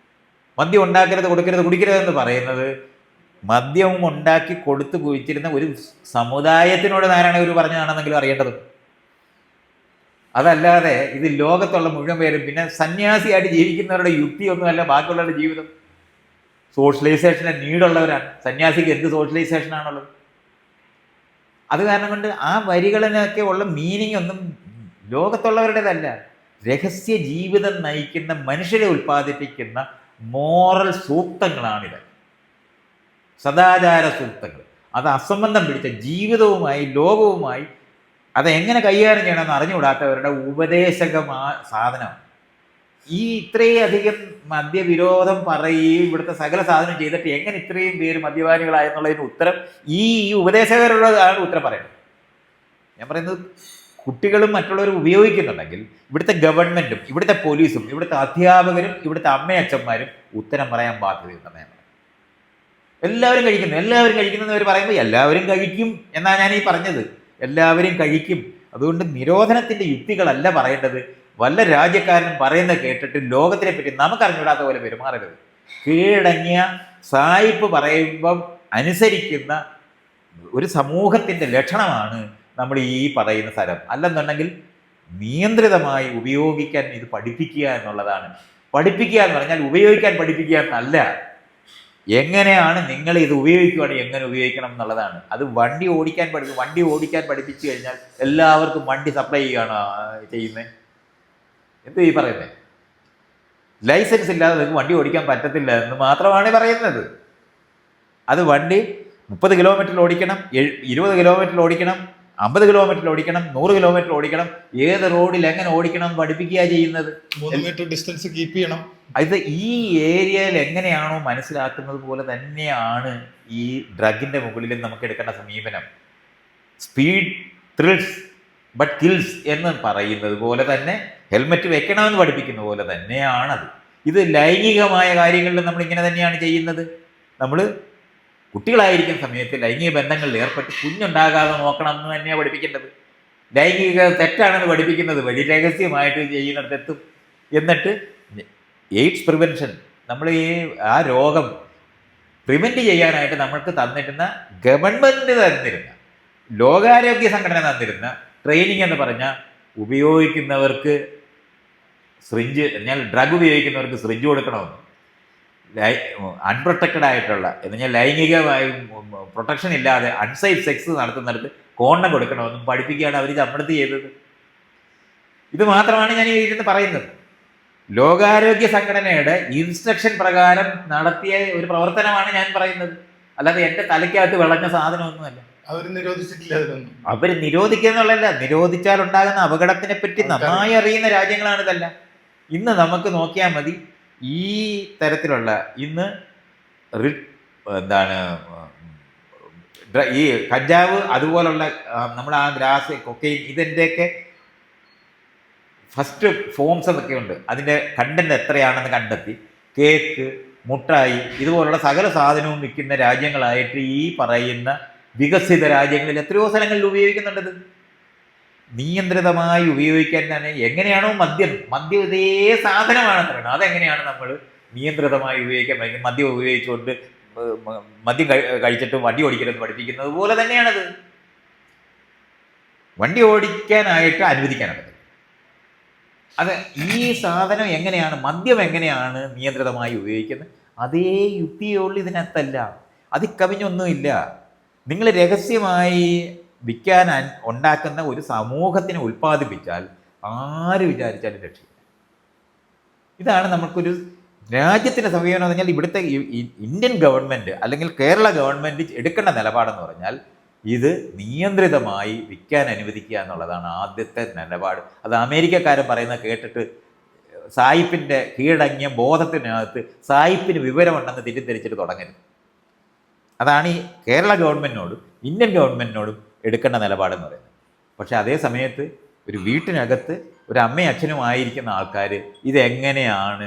മദ്യം ഉണ്ടാക്കരുത്, കൊടുക്കരുത്, കുടിക്കരുത് എന്ന് പറയുന്നത് മദ്യവും ഉണ്ടാക്കി കൊടുത്തു കുഴിച്ചിരുന്ന ഒരു സമുദായത്തിനോട് നാരായണ ഗുരു പറഞ്ഞതാണെന്നെങ്കിലും അറിയേണ്ടത്. അതല്ലാതെ ഇത് ലോകത്തുള്ള മുഴുവൻ പേരും പിന്നെ സന്യാസിയായിട്ട് ജീവിക്കുന്നവരുടെ യുക്തിയൊന്നുമല്ല ബാക്കിയുള്ളവരുടെ ജീവിതം. സോഷ്യലൈസേഷന് നീടുള്ളവരാണ്. സന്യാസിക്ക് എന്ത് സോഷ്യലൈസേഷനാണുള്ളത്? അത് കാരണം കൊണ്ട് ആ വരികളിനൊക്കെ ഉള്ള മീനിങ് ഒന്നും ലോകത്തുള്ളവരുടേതല്ല. രഹസ്യ ജീവിതം നയിക്കുന്ന മനുഷ്യരെ ഉൽപ്പാദിപ്പിക്കുന്ന മോറൽ സൂക്തങ്ങളാണിത്, സദാചാര സൂക്തങ്ങൾ. അത് അസംബന്ധം പിടിച്ച ജീവിതവുമായി ലോകവുമായി അതെങ്ങനെ കൈകാര്യം ചെയ്യണമെന്ന് അറിഞ്ഞുകൂടാത്തവരുടെ ഉപദേശകമായ സാധനമാണ്. ഈ ഇത്രയധികം മദ്യവിരോധം പറയുകയും ഇവിടുത്തെ സകല സാധനം ചെയ്തിട്ട് എങ്ങനെ ഇത്രയും പേര് മദ്യപാനികളായെന്നുള്ളതിന് ഉത്തരം ഈ ഉപദേശകരുള്ളതാണ് ഉത്തരം പറയുന്നത്. ഞാൻ പറയുന്നത് കുട്ടികളും മറ്റുള്ളവരും ഉപയോഗിക്കുന്നുണ്ടെങ്കിൽ ഇവിടുത്തെ ഗവൺമെൻറ്റും ഇവിടുത്തെ പോലീസും ഇവിടുത്തെ അധ്യാപകരും ഇവിടുത്തെ അമ്മയച്ഛന്മാരും ഉത്തരം പറയാൻ ബാധ്യതയുണ്ടെന്ന് ഞാൻ പറയും. എല്ലാവരും കഴിക്കുന്നു അവർ പറയുമ്പോൾ എല്ലാവരും കഴിക്കും എന്നാണ് ഞാൻ ഈ പറഞ്ഞത്. എല്ലാവരും കഴിക്കും. അതുകൊണ്ട് നിരോധനത്തിൻ്റെ യുക്തികളല്ല പറയേണ്ടത്. വല്ല രാജ്യക്കാരനും പറയുന്നത് കേട്ടിട്ട് ലോകത്തിനെ പറ്റി നമുക്കറിഞ്ഞൂടാത്ത പോലെ പെരുമാറരുത്. കീഴടങ്ങിയ സായിപ്പ് പറയുമ്പം അനുസരിക്കുന്ന ഒരു സമൂഹത്തിൻ്റെ ലക്ഷണമാണ് നമ്മൾ ഈ പറയുന്ന സ്ഥലം. അല്ലെന്നുണ്ടെങ്കിൽ നിയന്ത്രിതമായി ഉപയോഗിക്കാൻ ഇത് പഠിപ്പിക്കുക എന്നുള്ളതാണ്. പഠിപ്പിക്കുക എന്ന് പറഞ്ഞാൽ ഉപയോഗിക്കാൻ പഠിപ്പിക്കുക എന്നല്ല, എങ്ങനെയാണ് നിങ്ങൾ ഇത് ഉപയോഗിക്കുകയാണെങ്കിൽ എങ്ങനെ ഉപയോഗിക്കണം എന്നുള്ളതാണ്. അത് വണ്ടി ഓടിക്കാൻ പഠിപ്പിച്ചു കഴിഞ്ഞാൽ എല്ലാവർക്കും വണ്ടി സപ്ലൈ ചെയ്യുകയാണ് ചെയ്യുന്നത്. എന്ത് ഈ പറയുന്നത്? ലൈസൻസ് ഇല്ലാതെ നിങ്ങൾക്ക് വണ്ടി ഓടിക്കാൻ പറ്റത്തില്ല എന്ന് മാത്രമാണ് പറയുന്നത്. അത് വണ്ടി 30 കിലോമീറ്ററിൽ ഓടിക്കണം, 20 കിലോമീറ്ററിൽ ഓടിക്കണം, 50 കിലോമീറ്ററിൽ ഓടിക്കണം, 100 കിലോമീറ്റർ ഓടിക്കണം, ഏത് റോഡിൽ എങ്ങനെ ഓടിക്കണം എന്ന് പഠിപ്പിക്കുക ചെയ്യുന്നത്. 3 മീറ്റർ ഡിസ്റ്റൻസ് കീപ്പ് ചെയ്യണം. ഇത് ഈ ഏരിയയിൽ എങ്ങനെയാണോ മനസ്സിലാക്കുന്നത് പോലെ തന്നെയാണ് ഈ ഡ്രഗിൻ്റെ മുകളിലും നമുക്ക് എടുക്കേണ്ട സമീപനം. സ്പീഡ് ത്രിൽസ് ബട്ട് കിൽസ് എന്ന് പറയുന്നത് പോലെ തന്നെ ഹെൽമെറ്റ് വെക്കണമെന്ന് പഠിപ്പിക്കുന്ന പോലെ തന്നെയാണത്. ഇത് ലൈംഗികമായ കാര്യങ്ങളിൽ നമ്മൾ ഇങ്ങനെ തന്നെയാണ് ചെയ്യുന്നത്. നമ്മൾ കുട്ടികളായിരിക്കുന്ന സമയത്ത് ലൈംഗിക ബന്ധങ്ങളിൽ ഏർപ്പെട്ട് കുഞ്ഞുണ്ടാകാതെ നോക്കണം എന്ന് തന്നെയാണ് പഠിപ്പിക്കേണ്ടത്. ലൈംഗിക തെറ്റാണെന്ന് പഠിപ്പിക്കുന്നത് വഴി രഹസ്യമായിട്ട് ചെയ്യുന്നിടത്തെത്തും. എന്നിട്ട് എയ്ഡ്സ് പ്രിവെൻഷൻ, നമ്മൾ ആ രോഗം പ്രിവെൻറ്റ് ചെയ്യാനായിട്ട് നമ്മൾക്ക് തന്നിരുന്ന ഗവൺമെൻറ് തന്നിരുന്ന ലോകാരോഗ്യ സംഘടന തന്നിരുന്ന ട്രെയിനിങ് എന്ന് പറഞ്ഞാൽ ഉപയോഗിക്കുന്നവർക്ക് സിറിഞ്ച്, ഞാൻ ഡ്രഗ് ഉപയോഗിക്കുന്നവർക്ക് സിറിഞ്ച് കൊടുക്കണമെന്നും അൺപ്രൊട്ടക്റ്റഡ് ആയിട്ടുള്ള എന്ന് പറഞ്ഞാൽ ലൈംഗികമായി പ്രൊട്ടക്ഷൻ ഇല്ലാതെ അൺസേഫ് സെക്സ് നടത്തുന്നിടത്ത് കോണ്ടം കൊടുക്കണമെന്നും പഠിപ്പിക്കുകയാണ് അവർ ചമ്മടത്ത് ചെയ്തത്. ഇത് മാത്രമാണ് ഞാൻ ഈ ഇരുന്ന് പറയുന്നത്. ലോകാരോഗ്യ സംഘടനയുടെ ഇൻസ്ട്രക്ഷൻ പ്രകാരം നടത്തിയ ഒരു പ്രവർത്തനമാണ് ഞാൻ പറയുന്നത്. അല്ലാതെ എൻ്റെ തലയ്ക്കകത്ത് വിളഞ്ഞ സാധനമൊന്നുമല്ല. അവർ നിരോധിച്ചിട്ടില്ല അതിലൊന്നും. അവർ നിരോധിക്കുക എന്നുള്ളതല്ല, നിരോധിച്ചാൽ ഉണ്ടാകുന്ന അപകടത്തിനെ പറ്റി നന്നായി അറിയുന്ന രാജ്യങ്ങളാണ് ഇതെല്ലാം. ഇന്ന് നമുക്ക് നോക്കിയാൽ മതി, ഈ തരത്തിലുള്ള ഇന്ന് എന്താണ് ഈ കഞ്ചാവ് അതുപോലുള്ള നമ്മുടെ ആ ഗ്രാസ് കൊക്കൈൻ ഇതിൻ്റെയൊക്കെ ഫസ്റ്റ് ഫോംസ് ഒക്കെ ഉണ്ട്. അതിൻ്റെ കണ്ടന്റ് എത്രയാണെന്ന് കണ്ടെത്തി കേക്ക്, മുട്ടായി ഇതുപോലുള്ള സകല സാധനവും വിൽക്കുന്ന രാജ്യങ്ങളായിട്ട് ഈ പറയുന്ന വികസിത രാജ്യങ്ങളിൽ എത്രയോ സ്ഥലങ്ങളിൽ ഉപയോഗിക്കുന്നുണ്ടത്. നിയന്ത്രിതമായി ഉപയോഗിക്കാൻ തന്നെ എങ്ങനെയാണോ മദ്യം ഇതേ സാധനമാണെന്ന് പറയുന്നത്, അതെങ്ങനെയാണ് നമ്മൾ നിയന്ത്രിതമായി ഉപയോഗിക്കാൻ പറ്റും. മദ്യം ഉപയോഗിച്ചുകൊണ്ട് മദ്യം കഴിച്ചിട്ട് വണ്ടി ഓടിക്കരുതെന്ന് പഠിപ്പിക്കുന്നത് പോലെ തന്നെയാണത്. വണ്ടി ഓടിക്കാനായിട്ട് അനുവദിക്കാനാണ്. അത് ഈ സാധനം എങ്ങനെയാണ്, മദ്യം എങ്ങനെയാണ് നിയന്ത്രിതമായി ഉപയോഗിക്കുന്നത്, അതേ യുക്തിയുള്ളൂ ഇതിനകത്തല്ല. അതിക്കവിഞ്ഞൊന്നുമില്ല. നിങ്ങൾ രഹസ്യമായി വിൽക്കാൻ ഉണ്ടാക്കുന്ന ഒരു സമൂഹത്തിനെ ഉൽപ്പാദിപ്പിച്ചാൽ ആര് വിചാരിച്ചാലും രക്ഷയില്ല. ഇതാണ് നമുക്കൊരു രാജ്യത്തിൻ്റെ സമീപനം എന്ന് പറഞ്ഞാൽ. ഇവിടുത്തെ ഇന്ത്യൻ ഗവൺമെൻറ് അല്ലെങ്കിൽ കേരള ഗവൺമെൻറ് എടുക്കേണ്ട നിലപാടെന്ന് പറഞ്ഞാൽ ഇത് നിയന്ത്രിതമായി വിൽക്കാൻ അനുവദിക്കുക എന്നുള്ളതാണ് ആദ്യത്തെ നിലപാട്. അത് അമേരിക്കക്കാരൻ പറയുന്നത് കേട്ടിട്ട് സായിപ്പിൻ്റെ കീഴടങ്ങിയ ബോധത്തിനകത്ത് സായിപ്പിന് വിവരമുണ്ടെന്ന് തെറ്റിദ്ധരിച്ചിട്ട് തുടങ്ങരുത്. അതാണ് ഈ കേരള ഗവൺമെൻറ്റിനോടും ഇന്ത്യൻ ഗവൺമെൻറ്റിനോടും എടുക്കേണ്ട നിലപാടെന്ന് പറയുന്നത്. പക്ഷേ അതേ സമയത്ത് ഒരു വീട്ടിനകത്ത് ഒരു അമ്മയും അച്ഛനും ആയിരിക്കുന്ന ആൾക്കാർ ഇതെങ്ങനെയാണ്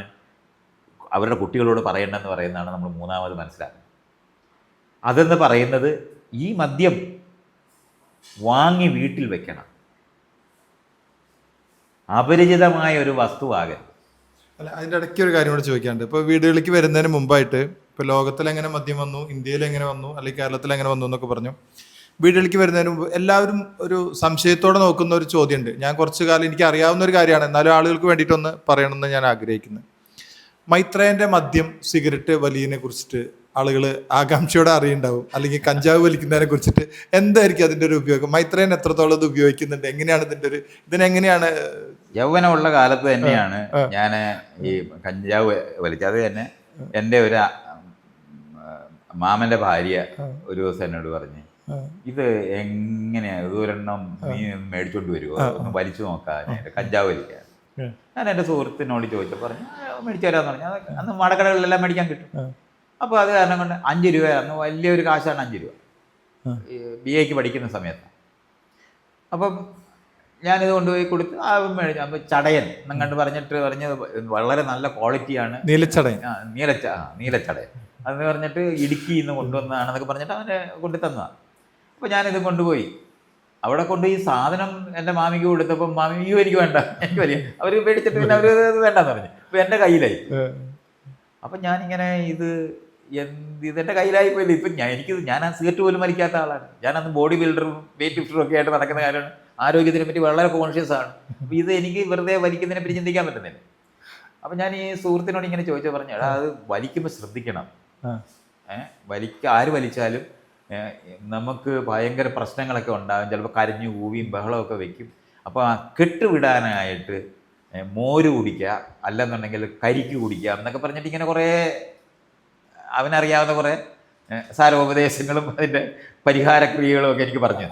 അവരുടെ കുട്ടികളോട് പറയേണ്ടതെന്ന് പറയുന്നതാണ് നമ്മൾ മൂന്നാമത് മനസ്സിലാക്കുന്നത്. അതെന്ന് പറയുന്നത് ഈ മദ്യം വാങ്ങി വീട്ടിൽ വെക്കണം, അപരിചിതമായ ഒരു വസ്തുവാകരുത്. അല്ല, അതിൻ്റെ ഇടയ്ക്ക് ഒരു കാര്യം കൂടെ ചോദിക്കാനുണ്ട്. ഇപ്പോൾ വീടുകളിലേക്ക് വരുന്നതിന് മുമ്പായിട്ട് ഇപ്പോൾ ലോകത്തിൽ എങ്ങനെ മദ്യം വന്നു, ഇന്ത്യയിൽ എങ്ങനെ വന്നു, അല്ലെങ്കിൽ കേരളത്തിൽ എങ്ങനെ വന്നു എന്നൊക്കെ പറഞ്ഞു. വീടുകളിലേക്ക് വരുന്നതിന് മുമ്പ് എല്ലാവരും ഒരു സംശയത്തോടെ നോക്കുന്ന ഒരു ചോദ്യമുണ്ട്. ഞാൻ കുറച്ച് കാലം എനിക്ക് അറിയാവുന്ന ഒരു കാര്യമാണ്, എന്നാലും ആളുകൾക്ക് വേണ്ടിയിട്ടൊന്ന് പറയണമെന്ന് ഞാൻ ആഗ്രഹിക്കുന്നത്. മൈത്രേയൻ്റെ മദ്യം, സിഗരറ്റ് വലിയതിനെ കുറിച്ചിട്ട് ആളുകൾ ആകാംക്ഷയോടെ അറിയുണ്ടാവും, അല്ലെങ്കിൽ കഞ്ചാവ് വലിക്കുന്നതിനെ കുറിച്ചിട്ട് എന്തായിരിക്കും അതിൻ്റെ ഒരു ഉപയോഗം, മൈത്രേയൻ എത്രത്തോളം ഇത് ഉപയോഗിക്കുന്നുണ്ട്, എങ്ങനെയാണ് ഇതിനെങ്ങനെയാണ് യൗവനമുള്ള കാലത്ത് തന്നെയാണ് ഞാൻ ഈ കഞ്ചാവ് വലിച്ചത്. അത് തന്നെ എൻ്റെ ഒരു മാമൻ്റെ ഭാര്യ ഒരു ദിവസം എന്നോട് പറഞ്ഞ്, ഇത് എങ്ങനെയാ ഇതൊരെണ്ണം നീ മേടിച്ചോണ്ട് വരുമോ, ഒന്ന് വലിച്ചു നോക്കാനായിട്ട് കഞ്ചാവ് വലിക്കാൻ. ഞാൻ എൻ്റെ സുഹൃത്തിനോട് ചോദിച്ചു, പറഞ്ഞു മേടിച്ചു തരാമെന്ന് പറഞ്ഞു. അന്ന് മടക്കടകളിലെല്ലാം മേടിക്കാൻ കിട്ടും. അപ്പോൾ അത് കാരണം കൊണ്ട് 5 രൂപ, അന്ന് വലിയൊരു കാശാണ് 5 രൂപ, BA പഠിക്കുന്ന സമയത്ത്. അപ്പം ഞാനിത് കൊണ്ടുപോയി കൊടുത്ത് മേടിച്ചു. അപ്പോൾ ചടയൻ എന്നങ്ങണ്ട് പറഞ്ഞിട്ട് വളരെ നല്ല ക്വാളിറ്റിയാണ്, നീലച്ചടയൻ. അതെന്ന് പറഞ്ഞിട്ട് ഇടുക്കിയിൽ നിന്ന് കൊണ്ടുവന്നതാണെന്നൊക്കെ പറഞ്ഞിട്ട് അവനെ കൊണ്ടു തന്നതാണ്. അപ്പോൾ ഞാനിത് കൊണ്ടുപോയി അവിടെ കൊണ്ട് ഈ സാധനം എൻ്റെ മാമിക്ക് കൊടുത്തപ്പോൾ മാമി എനിക്ക് വേണ്ട, എനിക്ക് വലിയ അവർ മേടിച്ചിട്ട് പിന്നെ അവർ വേണ്ടെന്ന് പറഞ്ഞു. അപ്പോൾ എൻ്റെ കയ്യിലായി. അപ്പം ഞാനിങ്ങനെ ഇതെൻ്റെ കയ്യിലായി പോയില്ല. ഇപ്പം ഞാൻ ആ സിഗരറ്റ് പോലും വലിക്കാത്ത ആളാണ്. ഞാനന്ന് ബോഡി ബിൽഡറും വെയിറ്റ് ലിഫ്റ്ററും ഒക്കെ ആയിട്ട് നടക്കുന്ന കാര്യമാണ്. ആരോഗ്യത്തിനെ പറ്റി വളരെ കോൺഷ്യസ് ആണ്. അപ്പോൾ ഇത് എനിക്ക് വെറുതെ വലിക്കുന്നതിനെ പറ്റി ചിന്തിക്കാൻ പറ്റുന്നില്ല. അപ്പം ഞാൻ ഈ സുഹൃത്തിനോട് ഇങ്ങനെ ചോദിച്ചു, പറഞ്ഞു, എടാ അത് വലിക്കുമ്പോൾ ശ്രദ്ധിക്കണം. ആര് വലിച്ചാലും നമുക്ക് ഭയങ്കര പ്രശ്നങ്ങളൊക്കെ ഉണ്ടാകും. ചിലപ്പോൾ കരഞ്ഞു കൂവിയും ബഹളമൊക്കെ വെക്കും. അപ്പോൾ കെട്ടുവിടാനായിട്ട് മോര് കുടിക്കുക, അല്ലെന്നുണ്ടെങ്കിൽ കരിക്ക് കുടിക്കുക എന്നൊക്കെ പറഞ്ഞിട്ട് ഇങ്ങനെ കുറേ അവനറിയാവുന്ന കുറേ സാരോപദേശങ്ങളും അതിൻ്റെ പരിഹാരക്രിയകളും ഒക്കെ എനിക്ക് പറഞ്ഞു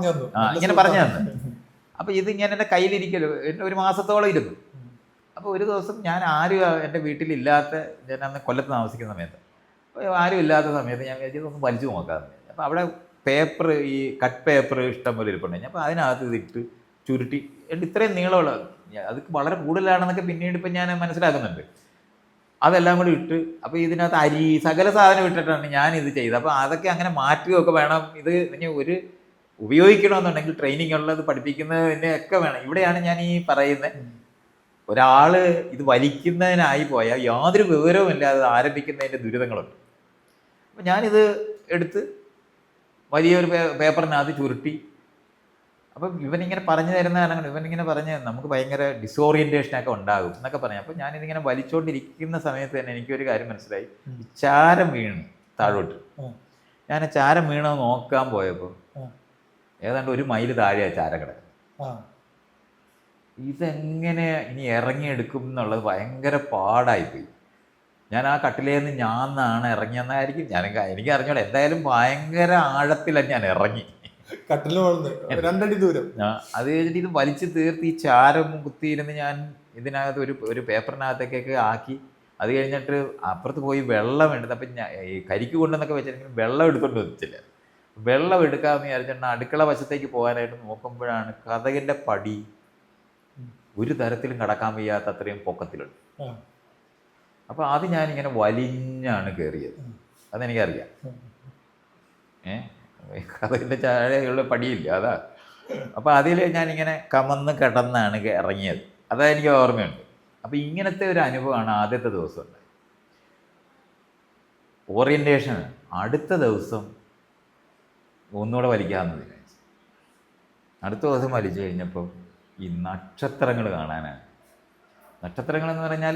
തന്നു. ഇങ്ങനെ പറഞ്ഞു തന്നു. അപ്പോൾ ഇത് ഞാൻ എൻ്റെ കയ്യിലിരിക്കല്ലോ, എൻ്റെ 1 മാസത്തോളം ഇരുന്നു. അപ്പോൾ ഒരു ദിവസം ഞാൻ ആരും എൻ്റെ വീട്ടിലില്ലാത്ത, ഞാൻ അന്ന് കൊല്ലത്ത് താമസിക്കുന്ന സമയത്ത് ആരും ഇല്ലാത്ത സമയത്ത് ഞാൻ വിചാരിച്ചത് ഒന്ന് വലിച്ചു നോക്കാമെന്ന്. അപ്പോൾ അവിടെ പേപ്പർ, ഈ കട്ട് പേപ്പർ ഇഷ്ടം പോലെ ഇരിപ്പുണ്ട്. അപ്പോൾ അതിനകത്ത് ഇതിട്ട് ചുരുട്ടി, ഇത്രയും നീളമുള്ള, അത് വളരെ കൂടുതലാണെന്നൊക്കെ പിന്നീട് ഇപ്പം ഞാൻ മനസ്സിലാക്കുന്നുണ്ട്. അതെല്ലാം കൂടി ഇട്ട്, അപ്പോൾ ഇതിനകത്ത് അരി സകല സാധനം ഇട്ടിട്ടാണ് ഞാനിത് ചെയ്തത്. അപ്പോൾ അതൊക്കെ അങ്ങനെ മാറ്റുകയൊക്കെ വേണം. ഇത് ഇനി ഒരു ഉപയോഗിക്കണമെന്നുണ്ടെങ്കിൽ ട്രെയിനിങ് ഉള്ളത് പഠിപ്പിക്കുന്നതിൻ്റെ ഒക്കെ വേണം. ഇവിടെയാണ് ഞാൻ ഈ പറയുന്നത്, ഒരാൾ ഇത് വലിക്കുന്നതിനായി പോയാൽ യാതൊരു വിവരവും ഇല്ലാതെ ആരംഭിക്കുന്നതിൻ്റെ ദുരിതങ്ങളുണ്ട്. അപ്പം ഞാനിത് എടുത്ത് വലിയൊരു പേപ്പറിനകത്ത് ചുരുട്ടി അപ്പം ഇവനിങ്ങനെ പറഞ്ഞു തരുന്നതാണ്, ഇവനിങ്ങനെ പറഞ്ഞ് നമുക്ക് ഭയങ്കര ഡിസോറിയൻറ്റേഷനൊക്കെ ഉണ്ടാകും എന്നൊക്കെ പറഞ്ഞു. അപ്പം ഞാനിതിങ്ങനെ വലിച്ചുകൊണ്ടിരിക്കുന്ന സമയത്ത് തന്നെ എനിക്കൊരു കാര്യം മനസ്സിലായി. ഈ ചാരം വീണ് താഴോട്ട്. ഞാൻ ആ ചാരം വീണത് നോക്കാൻ പോയപ്പോൾ ഏതാണ്ട് 1 മൈൽ താഴെയാണ് ചാരം കിടക്കുന്നത്. ഇതെങ്ങനെ ഇനി ഇറങ്ങിയെടുക്കും എന്നുള്ളത് ഭയങ്കര പാടായിപ്പോയി. ഞാൻ ആ കട്ടിലേന്ന് ഞാന്നാണ് ഇറങ്ങിയെന്നായിരിക്കും, എനിക്ക് അറിഞ്ഞോളൂ. എന്തായാലും ഭയങ്കര ആഴത്തിലാണ് ഞാൻ ഇറങ്ങി. കട്ടില് 2 അടി ദൂരം. അത് കഴിഞ്ഞിട്ട് ഇത് വലിച്ചു തീർത്ത് ഈ ചാരം കുത്തിയിരുന്ന് ഞാൻ ഇതിനകത്ത് ഒരു പേപ്പറിനകത്തേക്കൊക്കെ ആക്കി. അത് കഴിഞ്ഞിട്ട് അപ്പുറത്ത് പോയി വെള്ളം എടുത്ത്, അപ്പം ഞാൻ ഈ കരിക്ക് കൊണ്ടെന്നൊക്കെ വെച്ചിട്ടുണ്ടെങ്കിൽ വെള്ളം എടുത്തോണ്ട് വെച്ചില്ല. വെള്ളം എടുക്കാമെന്ന് വിചാരിച്ചിട്ട് അടുക്കള വശത്തേക്ക് പോകാനായിട്ട് നോക്കുമ്പോഴാണ് കതകിൻ്റെ പടി ഒരു തരത്തിലും കടക്കാൻ വയ്യാത്ത അത്രയും പൊക്കത്തിലുണ്ട്. അപ്പോൾ അത് ഞാനിങ്ങനെ വലിഞ്ഞാണ് കയറിയത്. അതെനിക്കറിയാം. കഥകിൻ്റെ ചാഴയുള്ള പടിയില്ല, അതാ. അപ്പോൾ അതിൽ ഞാനിങ്ങനെ കമന്ന് കിടന്നാണ് ഇറങ്ങിയത്. അതെനിക്ക് ഓർമ്മയുണ്ട്. അപ്പോൾ ഇങ്ങനത്തെ ഒരു അനുഭവമാണ് ആദ്യത്തെ ദിവസം ഉണ്ടായത്. ഓറിയൻറ്റേഷൻ അടുത്ത ദിവസം ഒന്നുകൂടെ വലിക്കാമെന്ന് വിചാരിച്ചു. അടുത്ത ദിവസം വലിച്ചു കഴിഞ്ഞപ്പോൾ ഈ നക്ഷത്രങ്ങൾ കാണാനാണ്. നക്ഷത്രങ്ങളെന്ന് പറഞ്ഞാൽ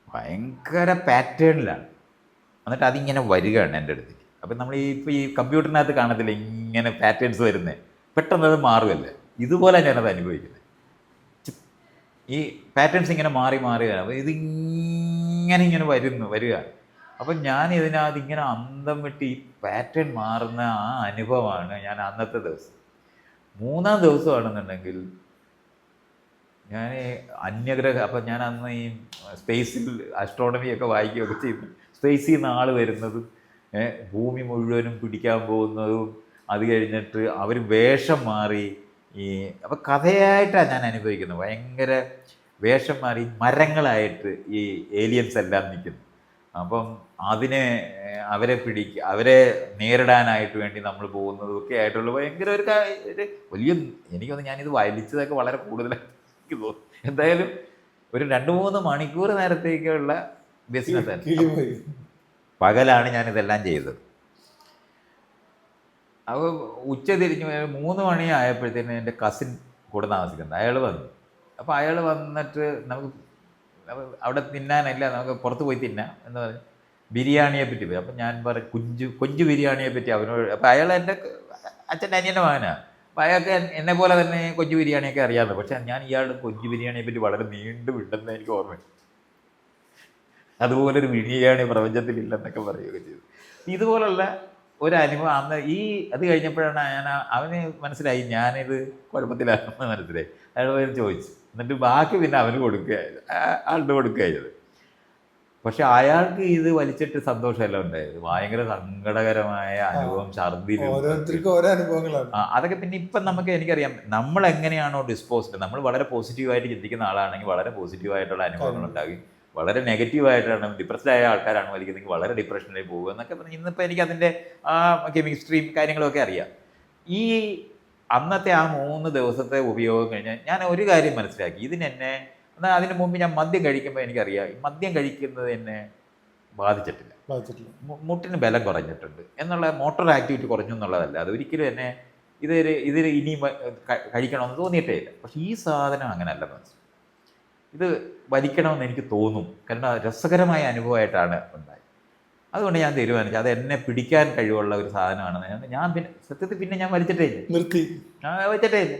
ഭയങ്കര പാറ്റേണിലാണ്. എന്നിട്ട് അതിങ്ങനെ വരികയാണ് എൻ്റെ അടുത്തേക്ക്. അപ്പം നമ്മൾ ഇപ്പോൾ ഈ കമ്പ്യൂട്ടറിനകത്ത് കാണത്തില്ല ഇങ്ങനെ പാറ്റേൺസ് വരുന്നത്, പെട്ടെന്ന് അത് മാറുമല്ലേ. ഇതുപോലെ ഞാനത് അനുഭവിക്കുന്നത്. ഈ പാറ്റേൺസ് ഇങ്ങനെ മാറി മാറുകയാണ്. അപ്പോൾ ഇതിങ്ങനെ വരിക. അപ്പം ഞാൻ ഇതിനകത്ത് ഇങ്ങനെ അന്തം വിട്ട് ഈ പാറ്റേൺ മാറുന്ന ആ അനുഭവമാണ് ഞാൻ അന്നത്തെ ദിവസം. 3-ാം ദിവസമാണെന്നുണ്ടെങ്കിൽ ഞാൻ അന്യഗ്രഹ, അപ്പം ഞാൻ അന്ന് ഈ സ്പേസിൽ അസ്ട്രോണമിയൊക്കെ വായിക്കുകയൊക്കെ ചെയ്യുന്നു. സ്പേസിൽ നിന്ന് ആൾ വരുന്നതും ഭൂമി മുഴുവനും പിടിക്കാൻ പോകുന്നതും, അത് കഴിഞ്ഞിട്ട് അവർ വേഷം മാറി ഈ, അപ്പം കഥയായിട്ടാണ് ഞാൻ അനുഭവിക്കുന്നത്. ഭയങ്കര വേഷം മാറി മരങ്ങളായിട്ട് ഈ ഏലിയൻസ് എല്ലാം നിൽക്കുന്നു. അപ്പം അവരെ അവരെ നേരിടാനായിട്ട് വേണ്ടി നമ്മൾ പോകുന്നതും ഒക്കെ ആയിട്ടുള്ള ഭയങ്കര ഒരു വലിയ, എനിക്കൊന്ന് ഞാനിത് വലിച്ചതൊക്കെ വളരെ കൂടുതലായിട്ട് എനിക്ക് തോന്നുന്നു. എന്തായാലും ഒരു 2-3 മണിക്കൂർ നേരത്തേക്കുള്ള ബിസിനസ് പകലാണ് ഞാനിതെല്ലാം ചെയ്തത്. അപ്പോൾ ഉച്ച തിരിഞ്ഞ് 3 മണി ആയപ്പോഴത്തേന് എൻ്റെ കസിൻ കൂടെ താമസിക്കുന്നത് അയാൾ വന്നു. അപ്പോൾ അയാൾ വന്നിട്ട് നമുക്ക് അവിടെ തിന്നാനല്ല, നമുക്ക് പുറത്ത് പോയി തിന്നാം എന്ന് പറഞ്ഞ് ബിരിയാണിയെ പറ്റി പോയി. അപ്പം ഞാൻ പറഞ്ഞു കൊഞ്ച് ബിരിയാണിയെ പറ്റി അവനോട്. അപ്പോൾ അയാൾ എൻ്റെ അച്ഛൻ്റെ അനിയൻ്റെ മകനാണ്. അപ്പോൾ അയാൾക്ക് എന്നെ പോലെ തന്നെ കൊഞ്ച് ബിരിയാണിയൊക്കെ അറിയാമല്ലോ. പക്ഷേ ഞാൻ ഇയാളുടെ കൊഞ്ച് ബിരിയാണിയെ പറ്റി വളരെ നീണ്ടു വിട്ടെന്ന് എനിക്ക് ഓർമ്മയുണ്ട്. അതുപോലൊരു ബിരിയാണി പ്രപഞ്ചത്തിലില്ലെന്നൊക്കെ പറയുകയൊക്കെ ചെയ്തു. ഇതുപോലുള്ള ഒരു അനുഭവം അന്ന് അത് കഴിഞ്ഞപ്പോഴാണ് അവന് മനസ്സിലായി ഞാനിത് കുഴപ്പത്തിലാണെന്ന് മനസ്സിലായി. അയാൾ പോയി ചോദിച്ചു. എന്നിട്ട് ബാക്കി പിന്നെ അവന് ആളുടെ കൊടുക്കുകയായത്. പക്ഷെ അയാൾക്ക് ഇത് വലിച്ചിട്ട് സന്തോഷമല്ല ഉണ്ടായത്. ഭയങ്കര സങ്കടകരമായ അനുഭവം, ഛർദ്ദി. അതൊക്കെ പിന്നെ ഇപ്പം എനിക്കറിയാം നമ്മൾ എങ്ങനെയാണോ ഡിസ്പോസ്ഡ്. നമ്മൾ വളരെ പോസിറ്റീവായിട്ട് ചിന്തിക്കുന്ന ആളാണെങ്കിൽ വളരെ പോസിറ്റീവായിട്ടുള്ള അനുഭവങ്ങൾ ഉണ്ടാകും. വളരെ നെഗറ്റീവായിട്ടാണ് ഡിപ്രസ്ഡ് ആയ ആൾക്കാരാണ് വലിക്കുന്നെങ്കിൽ വളരെ ഡിപ്രഷനിലേക്ക് പോകുക എന്നൊക്കെ പറഞ്ഞ് ഇന്നിപ്പോൾ എനിക്ക് അതിൻ്റെ ആ കെമിസ്ട്രിയും കാര്യങ്ങളൊക്കെ അറിയാം. ഈ അന്നത്തെ ആ 3 ദിവസത്തെ ഉപയോഗം കഴിഞ്ഞാൽ ഞാൻ ഒരു കാര്യം മനസ്സിലാക്കി. എന്നാൽ അതിന് മുമ്പ് ഞാൻ മദ്യം കഴിക്കുമ്പോൾ എനിക്കറിയാം ഈ മദ്യം കഴിക്കുന്നത് എന്നെ ബാധിച്ചിട്ടില്ല. മുട്ടിന് ബലം കുറഞ്ഞിട്ടുണ്ട് എന്നുള്ള മോട്ടോർ ആക്ടിവിറ്റി കുറഞ്ഞു എന്നുള്ളതല്ല. അത് ഒരിക്കലും എന്നെ ഇതിൽ ഇനിയും കഴിക്കണമെന്ന് തോന്നിയിട്ടേ ഇല്ല. പക്ഷേ ഈ സാധനം അങ്ങനെയല്ല. മനസ്സിലായി ഇത് വലിക്കണമെന്ന് എനിക്ക് തോന്നും. കാരണം രസകരമായ അനുഭവമായിട്ടാണ് ഉണ്ടായത്. അതുകൊണ്ട് ഞാൻ തീരുമാനിച്ചു അത് എന്നെ പിടിക്കാൻ കഴിവുള്ള ഒരു സാധനമാണെന്ന്. ഞാൻ പിന്നെ സത്യത്തിൽ പിന്നെ ഞാൻ വലിച്ചിട്ടേ ഇല്ല, വലിച്ചിട്ടേ ഇല്ല.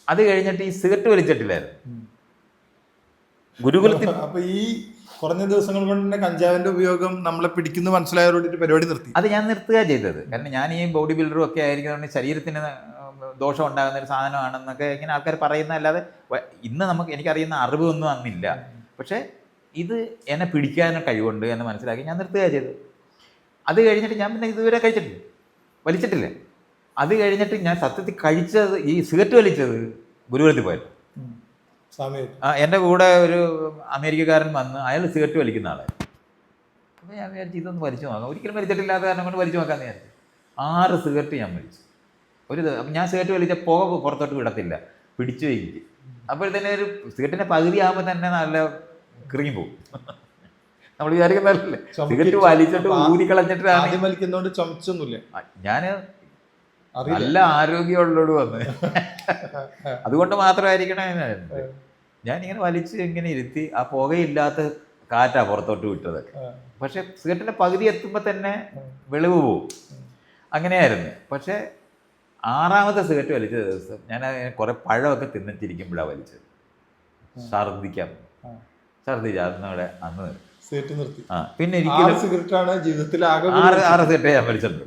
അത് കഴിഞ്ഞിട്ട് ഈ സിഗരറ്റ് വലിച്ചിട്ടില്ലായിരുന്നു ഗുരുകുലത്തിൽ. അപ്പൊ ഈ കുറഞ്ഞ ദിവസങ്ങൾ കൊണ്ട് തന്നെ കഞ്ചാവിന്റെ ഉപയോഗം നമ്മളെ പിടിക്കുന്ന മനസ്സിലായതോടെ പരിപാടി നിർത്തി. അത് ഞാൻ നിർത്തുക ചെയ്തത്. കാരണം ഞാൻ ഈ ബോഡി ബിൽഡറും ഒക്കെ ആയിരിക്കുന്നതുകൊണ്ട് ശരീരത്തിന് ദോഷം ഉണ്ടാകുന്ന ഒരു സാധനമാണെന്നൊക്കെ ഇങ്ങനെ ആൾക്കാർ പറയുന്നതല്ലാതെ ഇന്ന് എനിക്കറിയുന്ന അറിവൊന്നും അന്നില്ല. പക്ഷേ ഇത് എന്നെ പിടിക്കാൻ കഴിവുണ്ട് എന്ന് മനസ്സിലാക്കി ഞാൻ നിർത്തുക ചെയ്തത്. അത് കഴിഞ്ഞിട്ട് ഞാൻ പിന്നെ ഇതുവരെ വലിച്ചിട്ടില്ല. അത് കഴിഞ്ഞിട്ട് ഞാൻ സത്യത്തിൽ കഴിച്ചത് ഈ സിഗരറ്റ് വലിച്ചത് ഗുരുകുലത്തിൽ പോയത്. എൻ്റെ കൂടെ ഒരു അമേരിക്കക്കാരൻ വന്ന് അയാൾ സിഗരറ്റ് വലിക്കുന്ന ആളാണ്. അപ്പോൾ ഞാൻ വിചാരിച്ചു ഇതൊന്ന് വലിച്ചു നോക്കാം. ഒരിക്കലും വലിച്ചിട്ടില്ലാത്ത കാരണം കൊണ്ട് വലിച്ചു നോക്കാമെന്ന് വിചാരിച്ചു. 6 സിഗരറ്റ് ഞാൻ വലിച്ചു. അപ്പം ഞാൻ സിഗരറ്റ് വലിച്ച പുക പുറത്തോട്ട് വിടത്തില്ല, പിടിച്ചു വയ്ക്കും. അപ്പോഴത്തന്നെ ഒരു സിഗരറ്റിൻ്റെ പകുതി ആകുമ്പോൾ തന്നെ നല്ല കിറങ്ങി പോകും. നമ്മൾ വിചാരിക്കുന്നതല്ലേ സിഗരറ്റ് വലിച്ചിട്ട് ഊരി കളഞ്ഞിട്ടാണ് വലിക്കുന്നതുകൊണ്ട് ചുമച്ചൊന്നുമില്ല. ഞാൻ നല്ല ആരോഗ്യമുള്ളോട് വന്ന് അതുകൊണ്ട് മാത്രമായിരിക്കണം ഞാനിങ്ങനെ വലിച്ച് ഇങ്ങനെ ഇരുത്തി ആ പുകയില്ലാത്ത കാറ്റാ പുറത്തോട്ട് വിട്ടത്. പക്ഷെ സിഗരറ്റിന്റെ പകുതി എത്തുമ്പോൾ തന്നെ വെളിവ് പോവും. അങ്ങനെയായിരുന്നു. പക്ഷെ 6ാമത്തെ സിഗരറ്റ് വലിച്ച ദിവസം ഞാൻ കുറെ പഴമൊക്കെ തിന്നിട്ടിരിക്കുമ്പോഴാണ് വലിച്ചത്. ഛർദിച്ച അന്ന് സിഗരറ്റ് നിർത്തി. പിന്നെ സിഗരറ്റാണ് ജീവിതത്തിൽ 6 സിഗരറ്റ് ഞാൻ വലിച്ചിട്ടുണ്ട്.